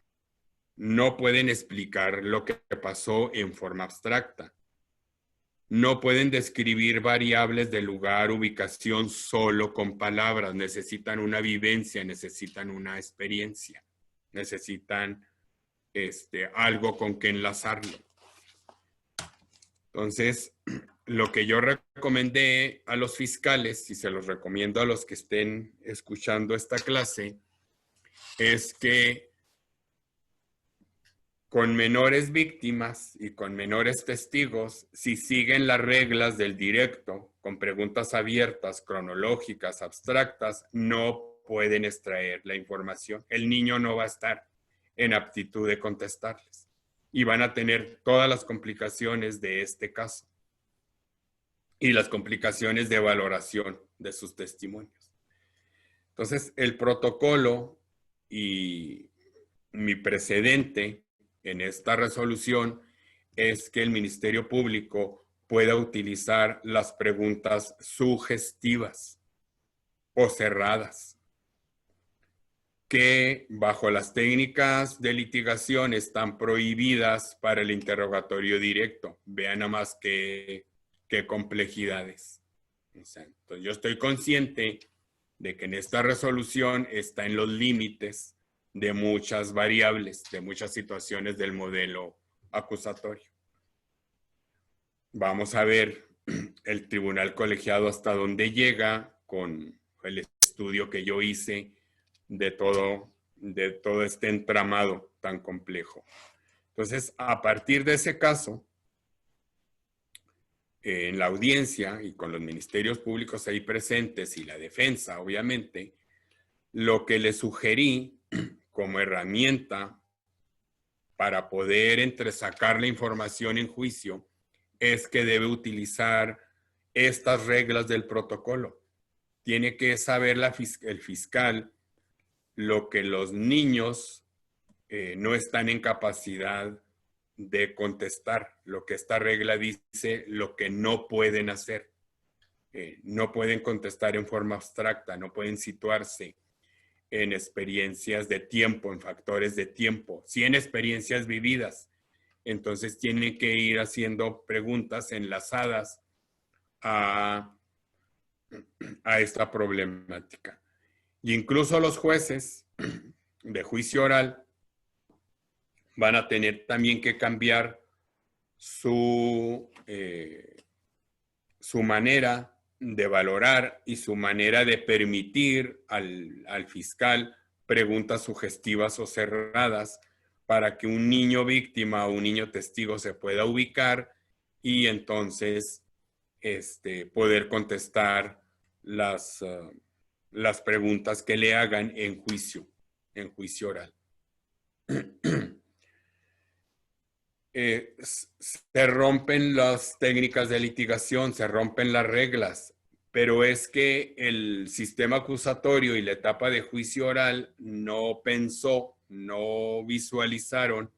No pueden explicar lo que pasó en forma abstracta. No pueden describir variables de lugar, ubicación solo con palabras. Necesitan una vivencia, necesitan una experiencia, necesitan algo con que enlazarlo. Entonces, lo que yo recomendé a los fiscales, y se los recomiendo a los que estén escuchando esta clase, es que con menores víctimas y con menores testigos, si siguen las reglas del directo, con preguntas abiertas, cronológicas, abstractas, no pueden extraer la información. El niño no va a estar en aptitud de contestarles y van a tener todas las complicaciones de este caso y las complicaciones de valoración de sus testimonios. Entonces, el protocolo y mi precedente en esta resolución es que el Ministerio Público pueda utilizar las preguntas sugestivas o cerradas, que bajo las técnicas de litigación están prohibidas para el interrogatorio directo. Vean nada más qué complejidades. O sea, entonces yo estoy consciente de que en esta resolución está en los límites de muchas variables, de muchas situaciones del modelo acusatorio. Vamos a ver el tribunal colegiado hasta dónde llega con el estudio que yo hice de todo este entramado tan complejo. Entonces, a partir de ese caso, en la audiencia y con los ministerios públicos ahí presentes y la defensa, obviamente, lo que le sugerí como herramienta para poder entresacar la información en juicio es que debe utilizar estas reglas del protocolo. Tiene que saber el fiscal lo que los niños no están en capacidad de contestar, lo que esta regla dice, lo que no pueden hacer. No pueden contestar en forma abstracta, no pueden situarse en experiencias de tiempo, en factores de tiempo, sí en experiencias vividas. Entonces tienen que ir haciendo preguntas enlazadas a esta problemática. Y incluso los jueces de juicio oral van a tener también que cambiar su manera de valorar y su manera de permitir al fiscal preguntas sugestivas o cerradas para que un niño víctima o un niño testigo se pueda ubicar y entonces poder contestar las preguntas que le hagan en juicio oral. Se rompen las técnicas de litigación, se rompen las reglas, pero es que el sistema acusatorio y la etapa de juicio oral no pensó, no visualizaron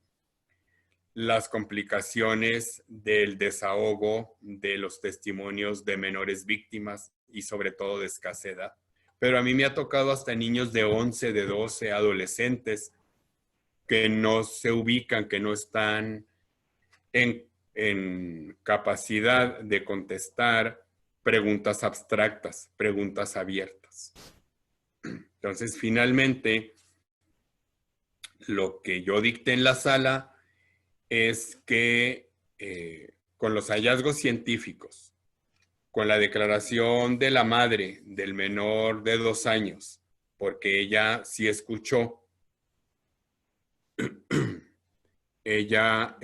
las complicaciones del desahogo de los testimonios de menores víctimas y sobre todo de escasa edad. Pero a mí me ha tocado hasta niños de 11, de 12, adolescentes que no se ubican, que no están en capacidad de contestar preguntas abstractas, preguntas abiertas. Entonces, finalmente, lo que yo dicté en la sala es que con los hallazgos científicos, con la declaración de la madre del menor de 2 años, porque ella sí escuchó, ella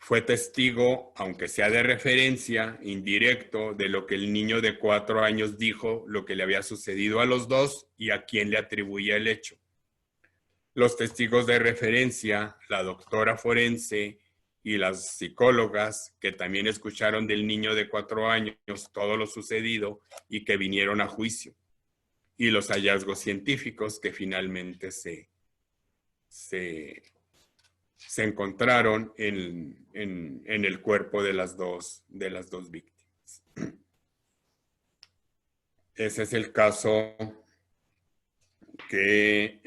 fue testigo, aunque sea de referencia, indirecto, de lo que el niño de 4 años dijo, lo que le había sucedido a los dos y a quién le atribuía el hecho. Los testigos de referencia, la doctora forense y las psicólogas que también escucharon del niño de 4 años todo lo sucedido y que vinieron a juicio. Y los hallazgos científicos que finalmente se encontraron en el cuerpo de las dos víctimas. Ese es el caso que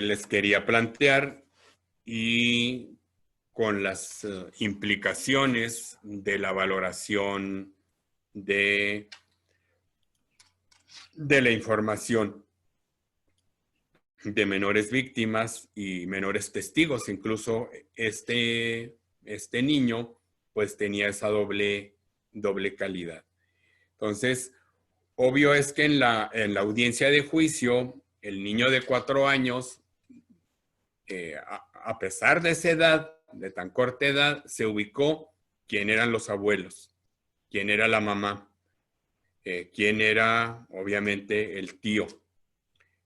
les quería plantear y con las implicaciones de la valoración de la información de menores víctimas y menores testigos. Incluso este niño pues tenía esa doble calidad. Entonces, obvio es que en la audiencia de juicio, el niño de 4 años, a pesar de esa edad, de tan corta edad, se ubicó quién eran los abuelos, quién era la mamá, quién era obviamente el tío,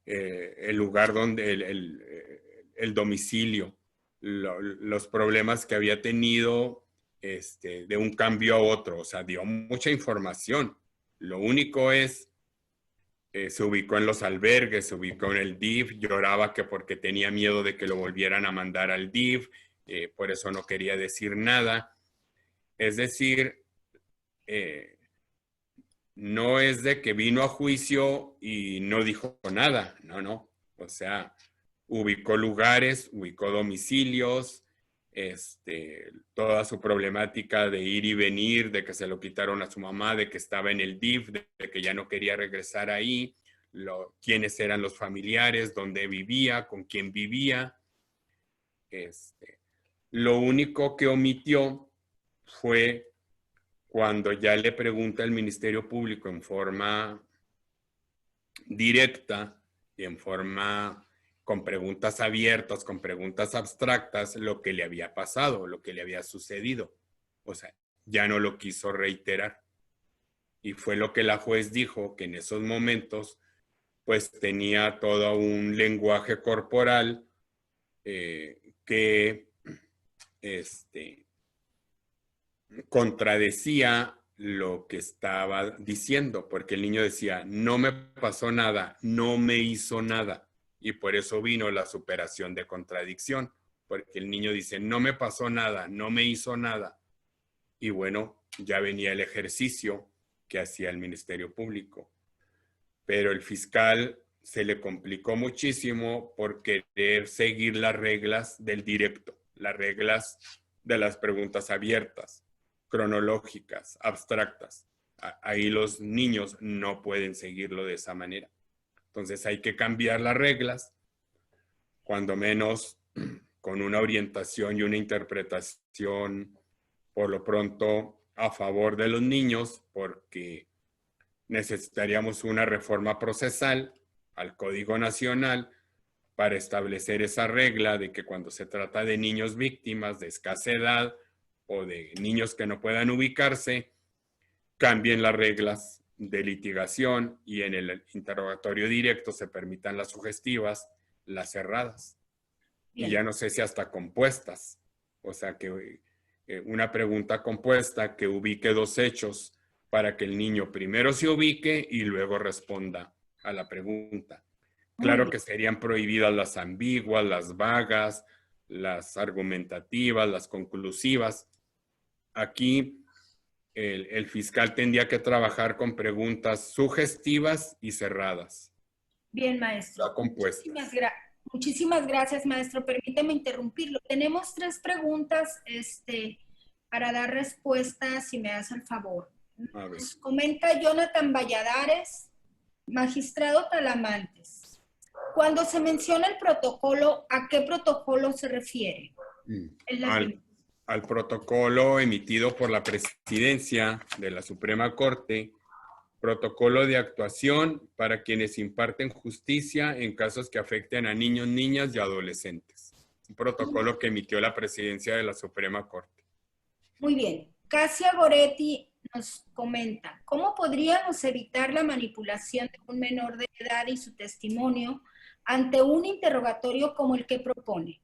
el lugar donde, el domicilio, los problemas que había tenido de un cambio a otro. O sea, dio mucha información. Lo único es, se ubicó en los albergues, se ubicó en el DIF, lloraba que porque tenía miedo de que lo volvieran a mandar al DIF, por eso no quería decir nada. Es decir, no es de que vino a juicio y no dijo nada, no. O sea, ubicó lugares, ubicó domicilios, toda su problemática de ir y venir, de que se lo quitaron a su mamá, de que estaba en el DIF, de que ya no quería regresar ahí, quiénes eran los familiares, dónde vivía, con quién vivía. Lo único que omitió fue cuando ya le pregunta al Ministerio Público en forma directa y en forma con preguntas abiertas, con preguntas abstractas, lo que le había pasado, lo que le había sucedido. O sea, ya no lo quiso reiterar. Y fue lo que la juez dijo, que en esos momentos, pues tenía todo un lenguaje corporal que contradecía lo que estaba diciendo, porque el niño decía, no me pasó nada, no me hizo nada. Y por eso vino la superación de contradicción, porque el niño dice, no me pasó nada, no me hizo nada. Y bueno, ya venía el ejercicio que hacía el Ministerio Público. Pero el fiscal se le complicó muchísimo por querer seguir las reglas del directo, las reglas de las preguntas abiertas, cronológicas, abstractas. Ahí los niños no pueden seguirlo de esa manera. Entonces hay que cambiar las reglas, cuando menos con una orientación y una interpretación, por lo pronto, a favor de los niños, porque necesitaríamos una reforma procesal al Código Nacional para establecer esa regla de que cuando se trata de niños víctimas de escasa edad o de niños que no puedan ubicarse, cambien las reglas de litigación y en el interrogatorio directo se permitan las sugestivas, las cerradas. Bien. Y ya no sé si hasta compuestas. O sea, que una pregunta compuesta que ubique dos hechos para que el niño primero se ubique y luego responda a la pregunta. Claro que serían prohibidas las ambiguas, las vagas, las argumentativas, las conclusivas. Aquí el fiscal tendría que trabajar con preguntas sugestivas y cerradas. Bien, maestro. No compuestas. Muchísimas gracias, maestro. Permíteme interrumpirlo. Tenemos 3 preguntas para dar respuesta, si me das el favor. Nos comenta Jonathan Valladares, magistrado Talamantes. Cuando se menciona el protocolo, ¿a qué protocolo se refiere? Al protocolo emitido por la Presidencia de la Suprema Corte, protocolo de actuación para quienes imparten justicia en casos que afecten a niños, niñas y adolescentes. Un protocolo que emitió la Presidencia de la Suprema Corte. Muy bien. Casia Goretti nos comenta, ¿cómo podríamos evitar la manipulación de un menor de edad y su testimonio ante un interrogatorio como el que propone?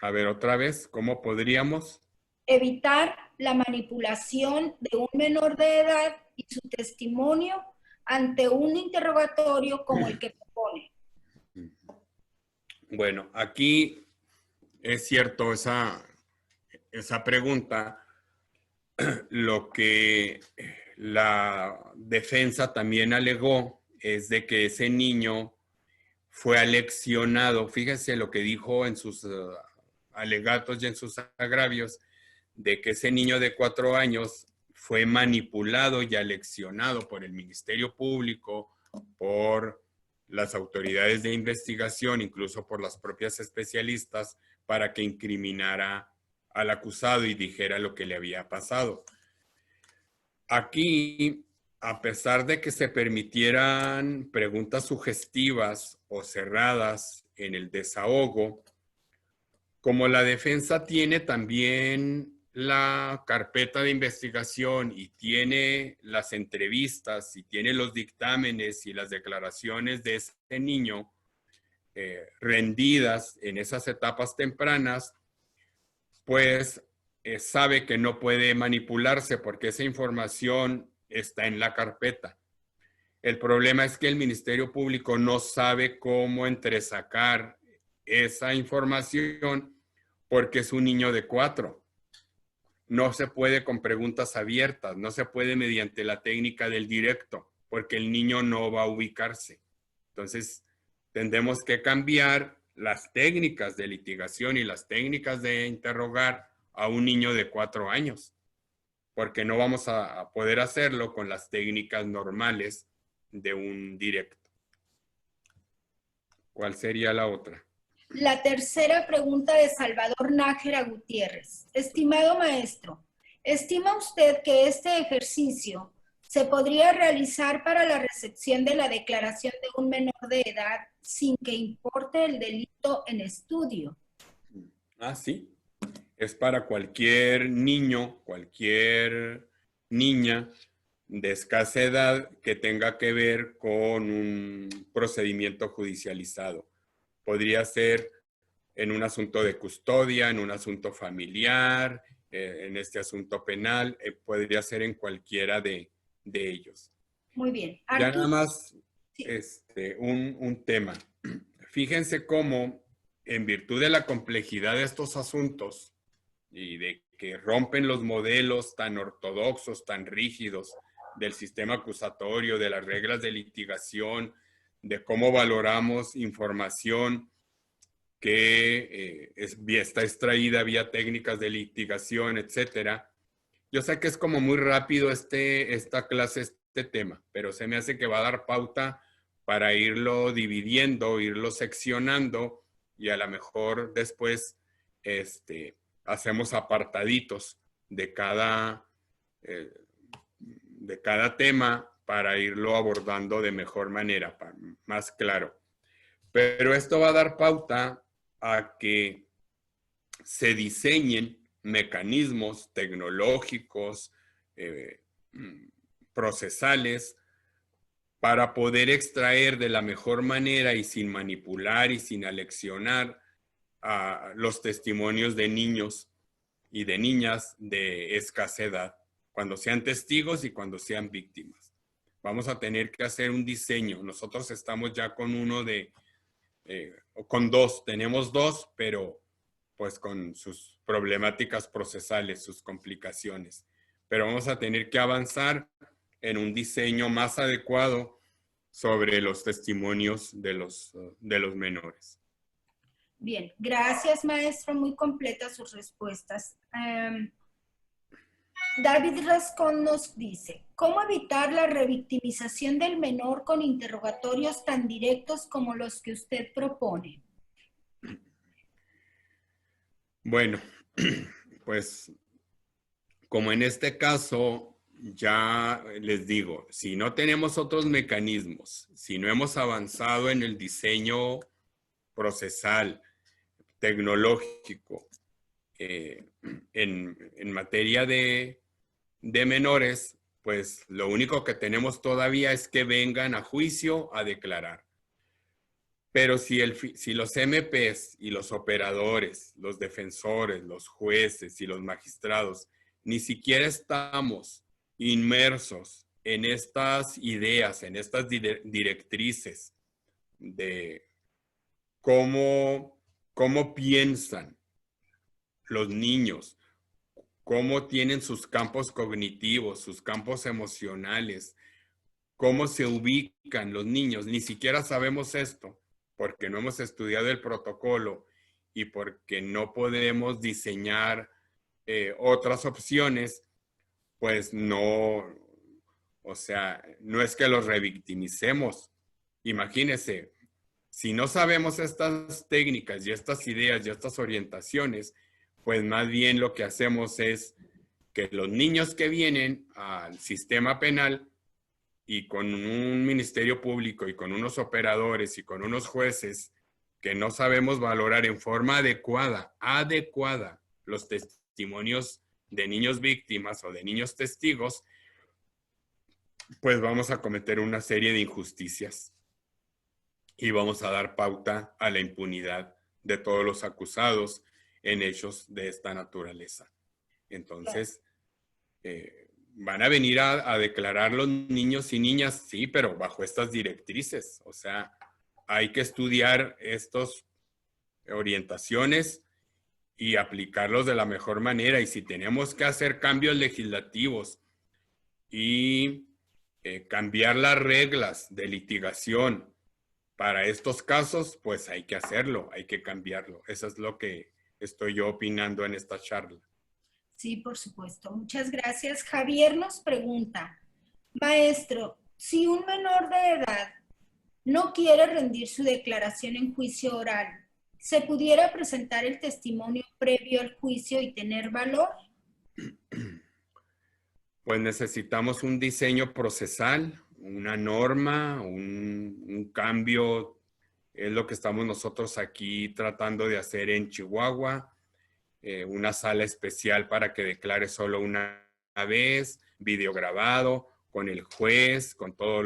A ver, otra vez, ¿cómo podríamos evitar la manipulación de un menor de edad y su testimonio ante un interrogatorio como el que propone? Bueno, aquí es cierto esa pregunta. Lo que la defensa también alegó es de que ese niño fue aleccionado. Fíjese lo que dijo en sus alegatos y en sus agravios, de que ese niño de 4 años fue manipulado y aleccionado por el Ministerio Público, por las autoridades de investigación, incluso por las propias especialistas, para que incriminara al acusado y dijera lo que le había pasado. Aquí, a pesar de que se permitieran preguntas sugestivas o cerradas en el desahogo, como la defensa tiene también la carpeta de investigación y tiene las entrevistas y tiene los dictámenes y las declaraciones de ese niño rendidas en esas etapas tempranas, pues sabe que no puede manipularse porque esa información está en la carpeta. El problema es que el Ministerio Público no sabe cómo entresacar esa información porque es un niño de 4. No se puede con preguntas abiertas, no se puede mediante la técnica del directo, porque el niño no va a ubicarse. Entonces, tendremos que cambiar las técnicas de litigación y las técnicas de interrogar a un niño de 4 años, porque no vamos a poder hacerlo con las técnicas normales de un directo. ¿Cuál sería la otra? La tercera pregunta de Salvador Nájera Gutiérrez. Estimado maestro, ¿estima usted que este ejercicio se podría realizar para la recepción de la declaración de un menor de edad sin que importe el delito en estudio? Ah, sí. Es para cualquier niño, cualquier niña de escasa edad que tenga que ver con un procedimiento judicializado. Podría ser en un asunto de custodia, en un asunto familiar, en este asunto penal, podría ser en cualquiera de ellos. Muy bien. Ya nada más sí. un tema. Fíjense cómo, en virtud de la complejidad de estos asuntos y de que rompen los modelos tan ortodoxos, tan rígidos del sistema acusatorio, de las reglas de litigación, de cómo valoramos información que está extraída vía técnicas de litigación, etcétera. Yo sé que es como muy rápido esta clase, este tema, pero se me hace que va a dar pauta para irlo dividiendo, irlo seccionando y a lo mejor después hacemos apartaditos de cada tema para irlo abordando de mejor manera, más claro. Pero esto va a dar pauta a que se diseñen mecanismos tecnológicos, procesales, para poder extraer de la mejor manera y sin manipular y sin aleccionar a los testimonios de niños y de niñas de escasa edad, cuando sean testigos y cuando sean víctimas. Vamos a tener que hacer un diseño. Nosotros estamos ya con con dos, tenemos dos, pero pues con sus problemáticas procesales, sus complicaciones. Pero vamos a tener que avanzar en un diseño más adecuado sobre los testimonios de los menores. Bien, gracias maestro, muy completas sus respuestas. David Rascón nos dice, ¿cómo evitar la revictimización del menor con interrogatorios tan directos como los que usted propone? Bueno, pues como en este caso, ya les digo, si no tenemos otros mecanismos, si no hemos avanzado en el diseño procesal, tecnológico, en materia de menores, pues lo único que tenemos todavía es que vengan a juicio a declarar. Pero si los MPs y los operadores, los defensores, los jueces y los magistrados, ni siquiera estamos inmersos en estas ideas, en estas directrices de cómo piensan los niños, cómo tienen sus campos cognitivos, sus campos emocionales, cómo se ubican los niños. Ni siquiera sabemos esto porque no hemos estudiado el protocolo y porque no podemos diseñar otras opciones, pues no, o sea, no es que los revictimicemos. Imagínense, si no sabemos estas técnicas y estas ideas y estas orientaciones, pues más bien lo que hacemos es que los niños que vienen al sistema penal y con un ministerio público y con unos operadores y con unos jueces que no sabemos valorar en forma adecuada los testimonios de niños víctimas o de niños testigos, pues vamos a cometer una serie de injusticias y vamos a dar pauta a la impunidad de todos los acusados en hechos de esta naturaleza. Entonces, van a venir a declarar los niños y niñas, sí, pero bajo estas directrices. O sea, hay que estudiar estas orientaciones y aplicarlos de la mejor manera. Y si tenemos que hacer cambios legislativos y cambiar las reglas de litigación para estos casos, pues hay que hacerlo, hay que cambiarlo. Eso es lo que estoy yo opinando en esta charla. Sí, por supuesto. Muchas gracias. Javier nos pregunta, maestro, si un menor de edad no quiere rendir su declaración en juicio oral, ¿se pudiera presentar el testimonio previo al juicio y tener valor? Pues necesitamos un diseño procesal, una norma, un cambio. Es lo que estamos nosotros aquí tratando de hacer en Chihuahua. Una sala especial para que declare solo una vez, video grabado, con el juez, con todos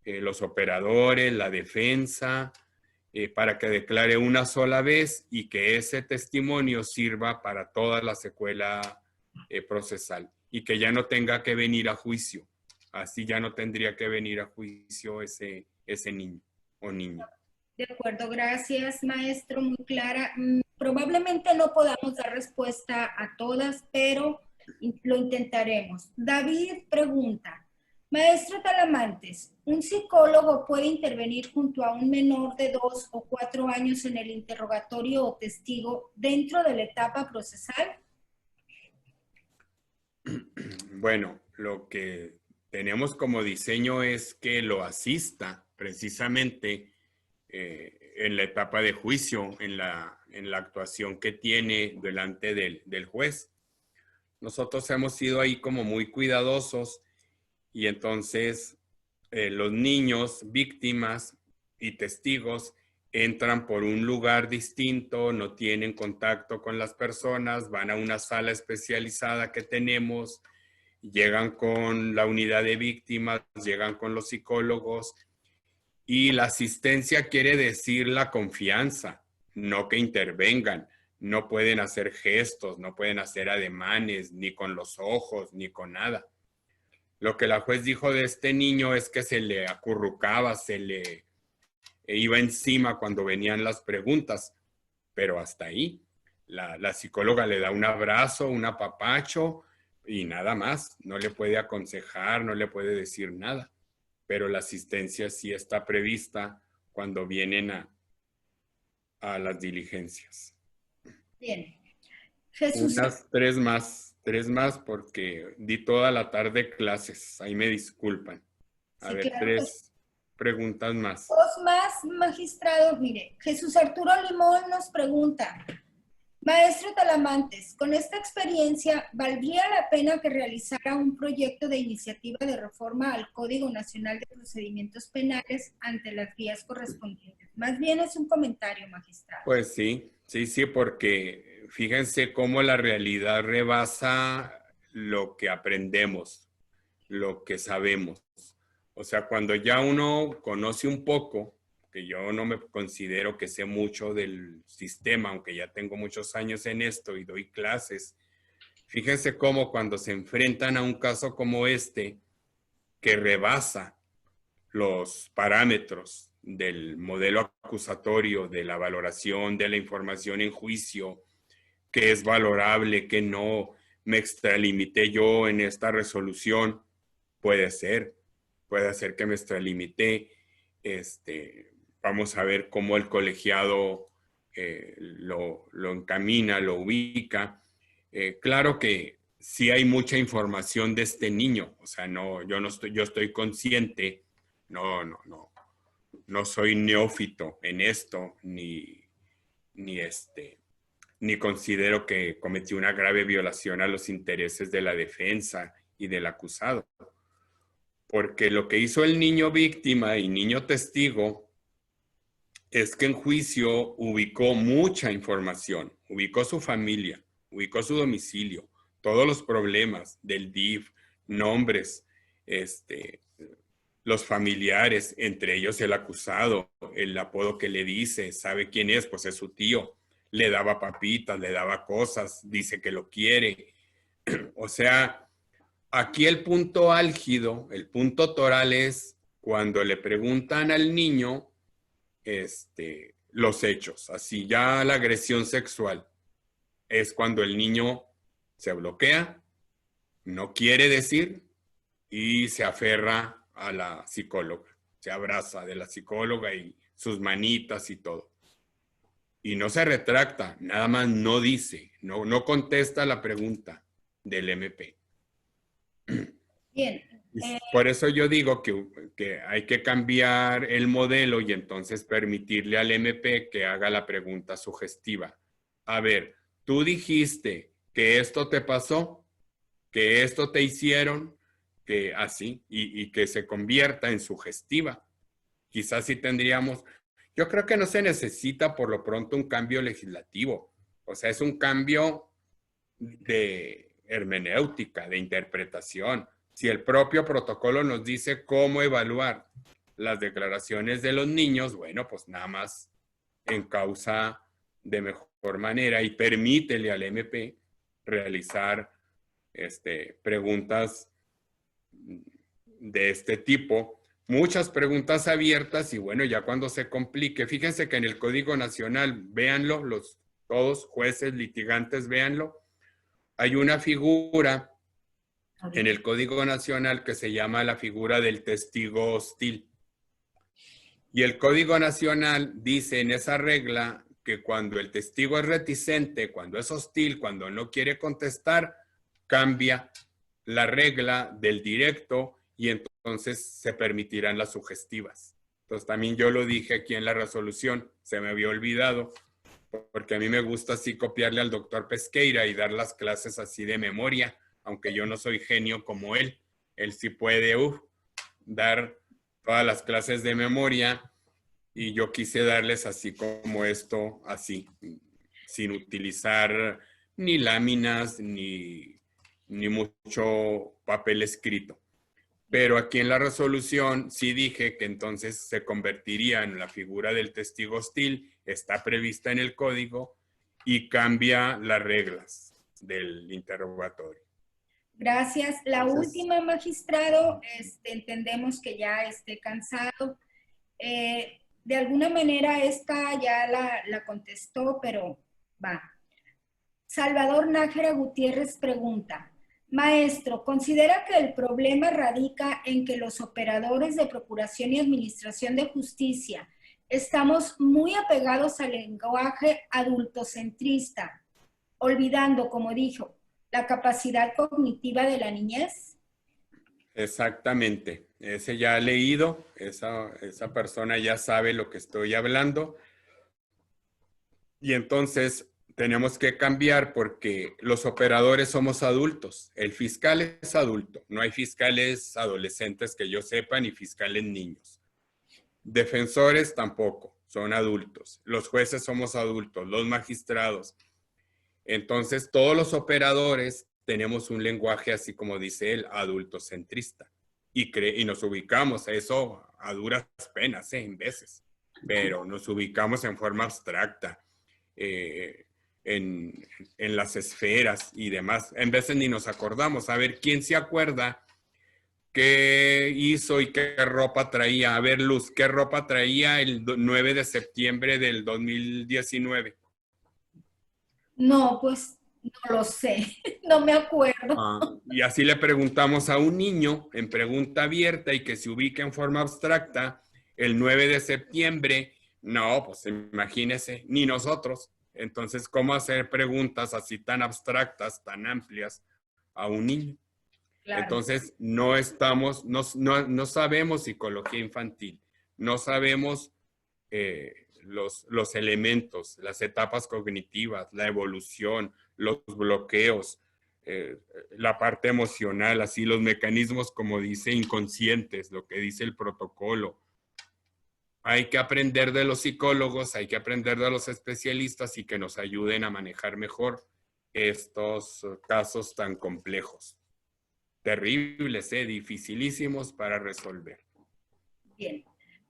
los operadores, la defensa, para que declare una sola vez y que ese testimonio sirva para toda la secuela procesal y que ya no tenga que venir a juicio. Así ya no tendría que venir a juicio ese niño o niña. De acuerdo, gracias, maestro, muy clara. Probablemente no podamos dar respuesta a todas, pero lo intentaremos. David pregunta, maestro Talamantes, ¿un psicólogo puede intervenir junto a un menor de 2 o 4 años en el interrogatorio o testigo dentro de la etapa procesal? Bueno, lo que tenemos como diseño es que lo asista precisamente en la etapa de juicio, en la actuación que tiene delante del juez. Nosotros hemos sido ahí como muy cuidadosos y entonces los niños, víctimas y testigos entran por un lugar distinto, no tienen contacto con las personas, van a una sala especializada que tenemos, llegan con la unidad de víctimas, llegan con los psicólogos. Y la asistencia quiere decir la confianza, no que intervengan. No pueden hacer gestos, no pueden hacer ademanes, ni con los ojos, ni con nada. Lo que la juez dijo de este niño es que se le acurrucaba, se le iba encima cuando venían las preguntas, pero hasta ahí. La psicóloga le da un abrazo, un apapacho y nada más. No le puede aconsejar, no le puede decir nada. Pero la asistencia sí está prevista cuando vienen a las diligencias. Bien. Jesús. Unas tres más porque di toda la tarde clases, ahí me disculpan. A ver, claro, 3 preguntas más. 2 más, magistrado. Mire, Jesús Arturo Limón nos pregunta, maestro Talamantes, con esta experiencia, ¿valdría la pena que realizara un proyecto de iniciativa de reforma al Código Nacional de Procedimientos Penales ante las vías correspondientes? Más bien es un comentario, magistrado. Pues sí, porque fíjense cómo la realidad rebasa lo que aprendemos, lo que sabemos. O sea, cuando ya uno conoce un poco, que yo no me considero que sé mucho del sistema, aunque ya tengo muchos años en esto y doy clases. Fíjense cómo cuando se enfrentan a un caso como este, que rebasa los parámetros del modelo acusatorio, de la valoración de la información en juicio, que es valorable, que no me extralimité yo en esta resolución, puede ser que me extralimité. Vamos a ver cómo el colegiado lo encamina, lo ubica. Claro que sí hay mucha información de este niño, o sea, yo estoy consciente, no soy neófito en esto, ni considero que cometí una grave violación a los intereses de la defensa y del acusado. Porque lo que hizo el niño víctima y niño testigo es que en juicio ubicó mucha información, ubicó su familia, ubicó su domicilio, todos los problemas del DIF, nombres, los familiares, entre ellos el acusado, el apodo que le dice, sabe quién es, pues es su tío, le daba papitas, le daba cosas, dice que lo quiere. O sea, aquí el punto álgido, el punto toral es cuando le preguntan al niño los hechos, así ya la agresión sexual es cuando el niño se bloquea, no quiere decir y se aferra a la psicóloga. se abraza de la psicóloga y sus manitas y todo. Y no se retracta, nada más no dice, no contesta la pregunta del MP. Bien. Por eso yo digo que hay que cambiar el modelo y entonces permitirle al MP que haga la pregunta sugestiva. A ver, tú dijiste que esto te pasó, que esto te hicieron, que así, y que se convierta en sugestiva. Quizás sí tendríamos, yo creo que no se necesita por lo pronto un cambio legislativo. O sea, es un cambio de hermenéutica, de interpretación. Si el propio protocolo nos dice cómo evaluar las declaraciones de los niños, bueno, pues nada más encausa de mejor manera y permítele al MP realizar preguntas de este tipo, muchas preguntas abiertas y bueno, ya cuando se complique, fíjense que en el Código Nacional, véanlo, todos jueces, litigantes, véanlo, hay una figura en el Código Nacional que se llama la figura del testigo hostil. Y el Código Nacional dice en esa regla que cuando el testigo es reticente, cuando es hostil, cuando no quiere contestar, cambia la regla del directo y entonces se permitirán las sugestivas. Entonces también yo lo dije aquí en la resolución, se me había olvidado, porque a mí me gusta así copiarle al doctor Pesqueira y dar las clases así de memoria, aunque yo no soy genio como él. Él sí puede dar todas las clases de memoria y yo quise darles así como esto, así, sin utilizar ni láminas ni mucho papel escrito. Pero aquí en la resolución sí dije que entonces se convertiría en la figura del testigo hostil, está prevista en el código y cambia las reglas del interrogatorio. Gracias. La Entonces, última, magistrado, entendemos que ya esté cansado. De alguna manera esta ya la contestó, pero va. Salvador Nájera Gutiérrez pregunta, maestro, ¿considera que el problema radica en que los operadores de Procuración y Administración de Justicia estamos muy apegados al lenguaje adultocentrista, olvidando, como dijo, la capacidad cognitiva de la niñez? exactamente. Ese ya ha leído, esa persona ya sabe lo que estoy hablando. Y entonces tenemos que cambiar porque los operadores somos adultos. El fiscal es adulto. No hay fiscales adolescentes que yo sepa ni fiscales niños. Defensores tampoco, son adultos. Los jueces somos adultos, los magistrados. Entonces todos los operadores tenemos un lenguaje así como dice él, adultocentrista. Y nos ubicamos, eso a duras penas, en veces, pero nos ubicamos en forma abstracta. En las esferas y demás. En veces ni nos acordamos. A ver, ¿quién se acuerda qué hizo y qué ropa traía? A ver, Luz, ¿qué ropa traía el 9 de septiembre del 2019? No, pues no lo sé, no me acuerdo. Y así le preguntamos a un niño en pregunta abierta y que se ubica en forma abstracta el 9 de septiembre. No, pues imagínese, ni nosotros. Entonces, ¿cómo hacer preguntas así tan abstractas, tan amplias a un niño? Claro. Entonces, no sabemos psicología infantil, no sabemos los elementos, las etapas cognitivas, la evolución, los bloqueos, la parte emocional, así los mecanismos, como dice, inconscientes, lo que dice el protocolo. Hay que aprender de los psicólogos, hay que aprender de los especialistas y que nos ayuden a manejar mejor estos casos tan complejos. Terribles, dificilísimos para resolver. Bien,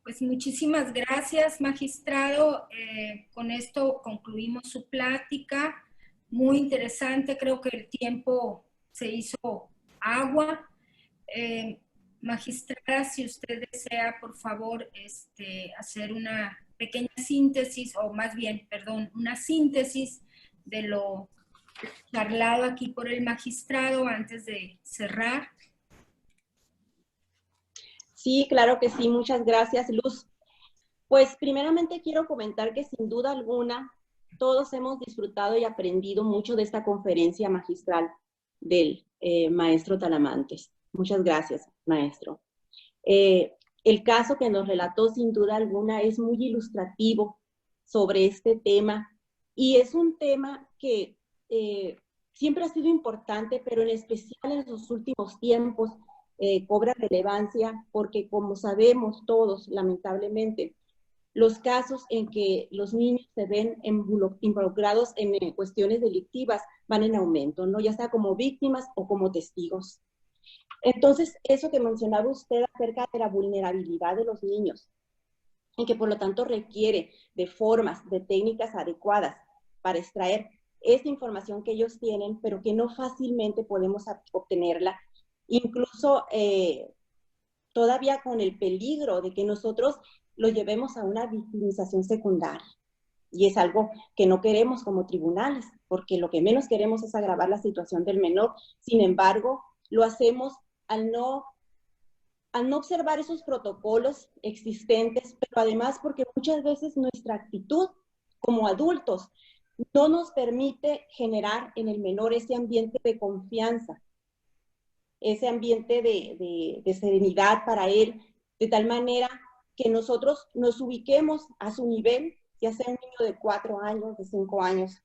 pues muchísimas gracias, magistrado. Con esto concluimos su plática. Muy interesante, creo que el tiempo se hizo agua. Magistrada, si usted desea, por favor, hacer una pequeña síntesis, o más bien, perdón, una síntesis de lo charlado aquí por el magistrado antes de cerrar. Sí, claro que sí. Muchas gracias, Luz. Pues primeramente quiero comentar que sin duda alguna todos hemos disfrutado y aprendido mucho de esta conferencia magistral del maestro Talamantes. Muchas gracias, maestro. El caso que nos relató sin duda alguna es muy ilustrativo sobre este tema y es un tema que siempre ha sido importante, pero en especial en los últimos tiempos cobra relevancia porque, como sabemos todos, lamentablemente, los casos en que los niños se ven involucrados en cuestiones delictivas van en aumento, ¿no? Ya sea como víctimas o como testigos. Entonces, eso que mencionaba usted acerca de la vulnerabilidad de los niños, y que por lo tanto requiere de formas, de técnicas adecuadas para extraer esa información que ellos tienen, pero que no fácilmente podemos obtenerla, incluso todavía con el peligro de que nosotros lo llevemos a una victimización secundaria. Y es algo que no queremos como tribunales, porque lo que menos queremos es agravar la situación del menor. Sin embargo, lo hacemos al no observar esos protocolos existentes, pero además porque muchas veces nuestra actitud como adultos no nos permite generar en el menor ese ambiente de confianza, ese ambiente de serenidad para él, de tal manera que nosotros nos ubiquemos a su nivel, ya sea un niño de 4 años, de 5 años,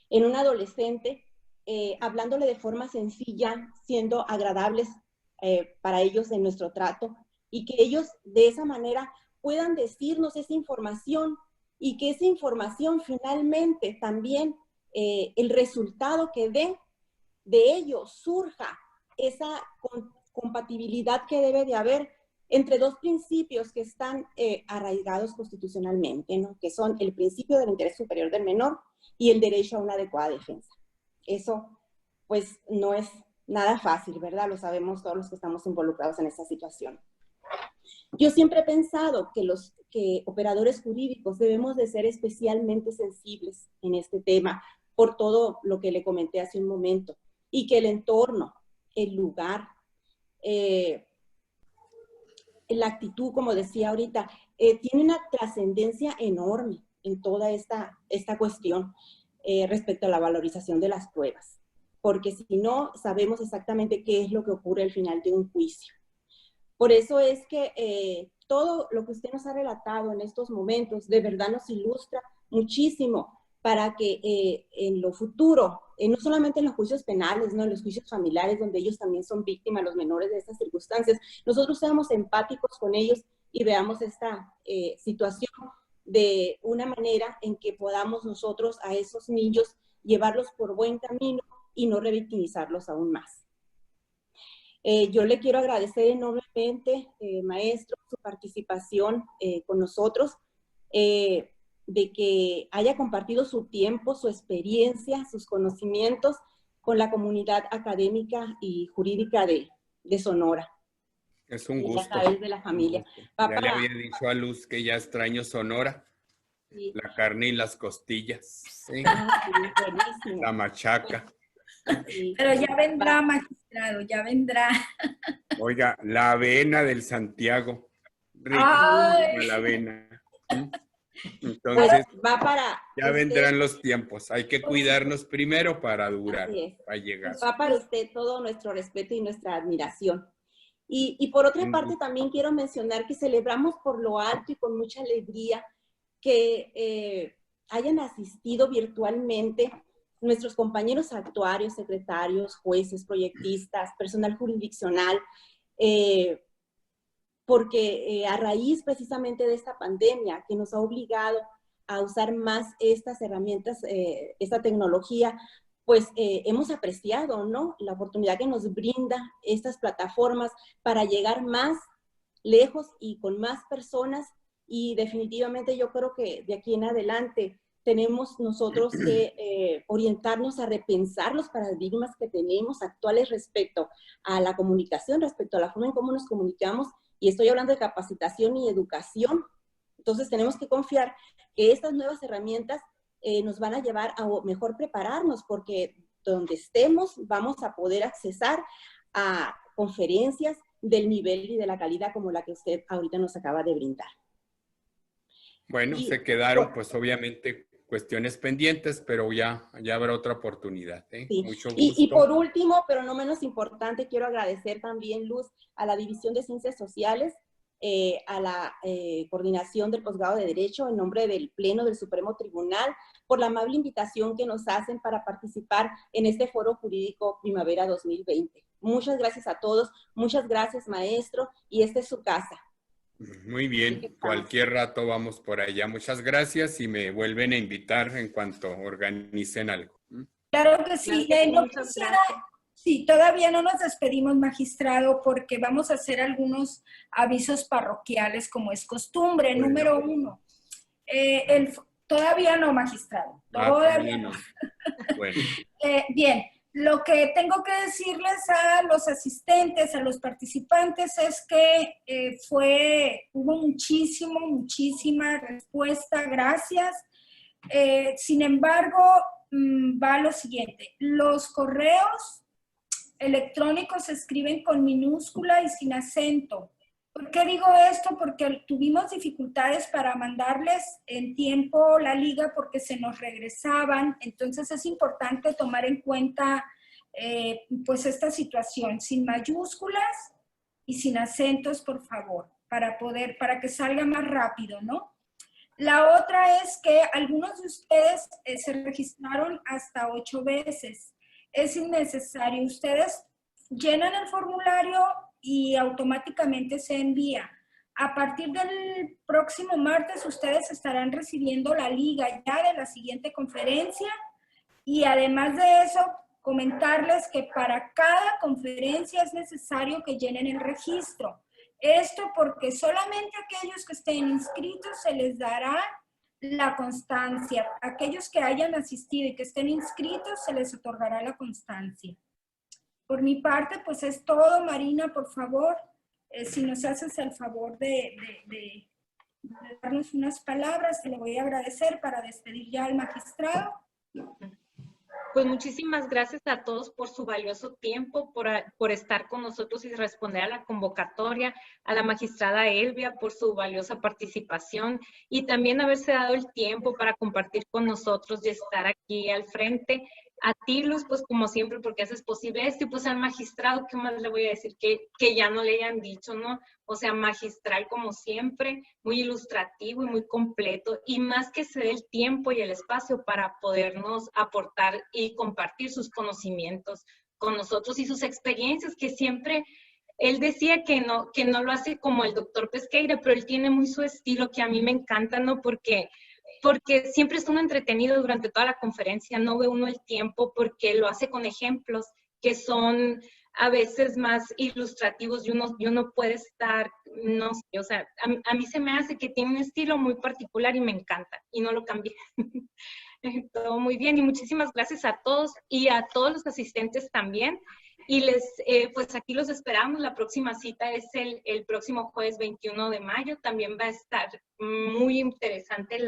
en un adolescente, hablándole de forma sencilla, siendo agradables para ellos en nuestro trato, y que ellos de esa manera puedan decirnos esa información y que esa información finalmente también el resultado que dé de ello surja esa compatibilidad que debe de haber entre dos principios que están arraigados constitucionalmente, ¿no? Que son el principio del interés superior del menor y el derecho a una adecuada defensa. Eso, pues, no es nada fácil, ¿verdad? Lo sabemos todos los que estamos involucrados en esta situación. Yo siempre he pensado que los operadores jurídicos debemos de ser especialmente sensibles en este tema, por todo lo que le comenté hace un momento, y que el entorno, el lugar, la actitud, como decía ahorita, tiene una trascendencia enorme en toda esta cuestión respecto a la valorización de las pruebas, porque si no, sabemos exactamente qué es lo que ocurre al final de un juicio. Por eso es que todo lo que usted nos ha relatado en estos momentos de verdad nos ilustra muchísimo para que en lo futuro, no solamente en los juicios penales, ¿no? En los juicios familiares, donde ellos también son víctimas, los menores de estas circunstancias, nosotros seamos empáticos con ellos y veamos esta situación de una manera en que podamos nosotros a esos niños llevarlos por buen camino y no revictimizarlos aún más. Yo le quiero agradecer enormemente, maestro, su participación con nosotros, de que haya compartido su tiempo, su experiencia, sus conocimientos con la comunidad académica y jurídica de Sonora. Es un gusto. Y a través de la familia. Ya le había dicho a Luz que ya extraño Sonora. Sí. La carne y las costillas. ¿Sí? Sí, la machaca. Sí. Pero ya vendrá, magistrado, ya vendrá. Oiga, la avena del Santiago. Riquísima la avena. Entonces, pues va para ya usted, vendrán los tiempos. Hay que cuidarnos primero para durar, para llegar. Va para usted todo nuestro respeto y nuestra admiración. Y por otra parte, también quiero mencionar que celebramos por lo alto y con mucha alegría que hayan asistido virtualmente nuestros compañeros actuarios, secretarios, jueces, proyectistas, personal jurisdiccional, porque a raíz precisamente de esta pandemia que nos ha obligado a usar más estas herramientas, esta tecnología, pues hemos apreciado, ¿no? La oportunidad que nos brinda estas plataformas para llegar más lejos y con más personas, y definitivamente yo creo que de aquí en adelante tenemos nosotros que orientarnos a repensar los paradigmas que tenemos actuales respecto a la comunicación, respecto a la forma en cómo nos comunicamos, y estoy hablando de capacitación y educación. Entonces tenemos que confiar que estas nuevas herramientas nos van a llevar a mejor prepararnos, porque donde estemos vamos a poder accesar a conferencias del nivel y de la calidad como la que usted ahorita nos acaba de brindar. Bueno, se quedaron pues obviamente cuestiones pendientes, pero ya habrá otra oportunidad. Sí. Mucho gusto. Y por último, pero no menos importante, quiero agradecer también, Luz, a la División de Ciencias Sociales, a la Coordinación del Posgrado de Derecho, en nombre del Pleno del Supremo Tribunal, por la amable invitación que nos hacen para participar en este Foro Jurídico Primavera 2020. Muchas gracias a todos, muchas gracias, maestro, y esta es su casa. Muy bien, cualquier rato vamos por allá. Muchas gracias y me vuelven a invitar en cuanto organicen algo. Claro que sí. Claro que sí, Sí, todavía no nos despedimos, magistrado, porque vamos a hacer algunos avisos parroquiales como es costumbre. Bueno. Número 1. Todavía no, magistrado. Todavía no. Bueno. Bien. Lo que tengo que decirles a los asistentes, a los participantes, es que hubo muchísima respuesta, gracias. Sin embargo, va lo siguiente. Los correos electrónicos se escriben con minúscula y sin acento. ¿Por qué digo esto? Porque tuvimos dificultades para mandarles en tiempo la liga porque se nos regresaban. Entonces es importante tomar en cuenta pues esta situación sin mayúsculas y sin acentos, por favor, para que salga más rápido, ¿no? La otra es que algunos de ustedes se registraron hasta 8 veces. Es innecesario. Ustedes llenan el formulario y automáticamente se envía. A partir del próximo martes, ustedes estarán recibiendo la liga ya de la siguiente conferencia y además de eso, comentarles que para cada conferencia es necesario que llenen el registro. Esto porque solamente a aquellos que estén inscritos se les dará la constancia. A aquellos que hayan asistido y que estén inscritos se les otorgará la constancia. Por mi parte, pues es todo. Marina, por favor, si nos haces el favor de darnos unas palabras, te lo voy a agradecer para despedir ya al magistrado. Pues muchísimas gracias a todos por su valioso tiempo, por estar con nosotros y responder a la convocatoria, a la magistrada Elvia por su valiosa participación y también haberse dado el tiempo para compartir con nosotros y estar aquí al frente. A ti, Luz, pues como siempre, porque haces posible esto, y pues al magistrado, ¿qué más le voy a decir? Que ya no le hayan dicho, ¿no? O sea, magistral como siempre, muy ilustrativo y muy completo, y más que se dé el tiempo y el espacio para podernos aportar y compartir sus conocimientos con nosotros y sus experiencias, que siempre, él decía que no lo hace como el doctor Pesqueira, pero él tiene muy su estilo que a mí me encanta, ¿no? Porque siempre es uno entretenido durante toda la conferencia, no ve uno el tiempo porque lo hace con ejemplos que son a veces más ilustrativos y uno puede estar, no sé, o sea, a mí se me hace que tiene un estilo muy particular y me encanta y no lo cambié. Todo muy bien y muchísimas gracias a todos y a todos los asistentes también. Y pues aquí los esperamos. La próxima cita es el próximo jueves 21 de mayo. También va a estar muy interesante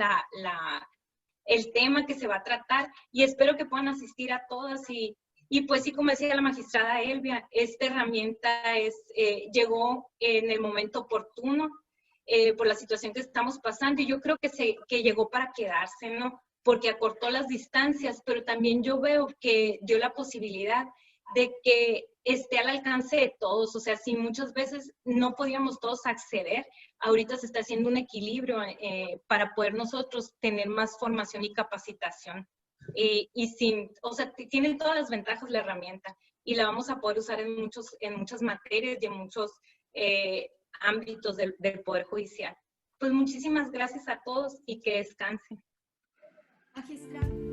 el tema que se va a tratar y espero que puedan asistir a todas y pues sí, como decía la magistrada Elvia, esta herramienta llegó en el momento oportuno por la situación que estamos pasando y yo creo que llegó para quedarse, ¿no? Porque acortó las distancias, pero también yo veo que dio la posibilidad de que esté al alcance de todos, o sea, si muchas veces no podíamos todos acceder, ahorita se está haciendo un equilibrio para poder nosotros tener más formación y capacitación. O sea, tiene todas las ventajas la herramienta y la vamos a poder usar en muchas materias y en muchos ámbitos del Poder Judicial. Pues muchísimas gracias a todos y que descansen. Magistrado.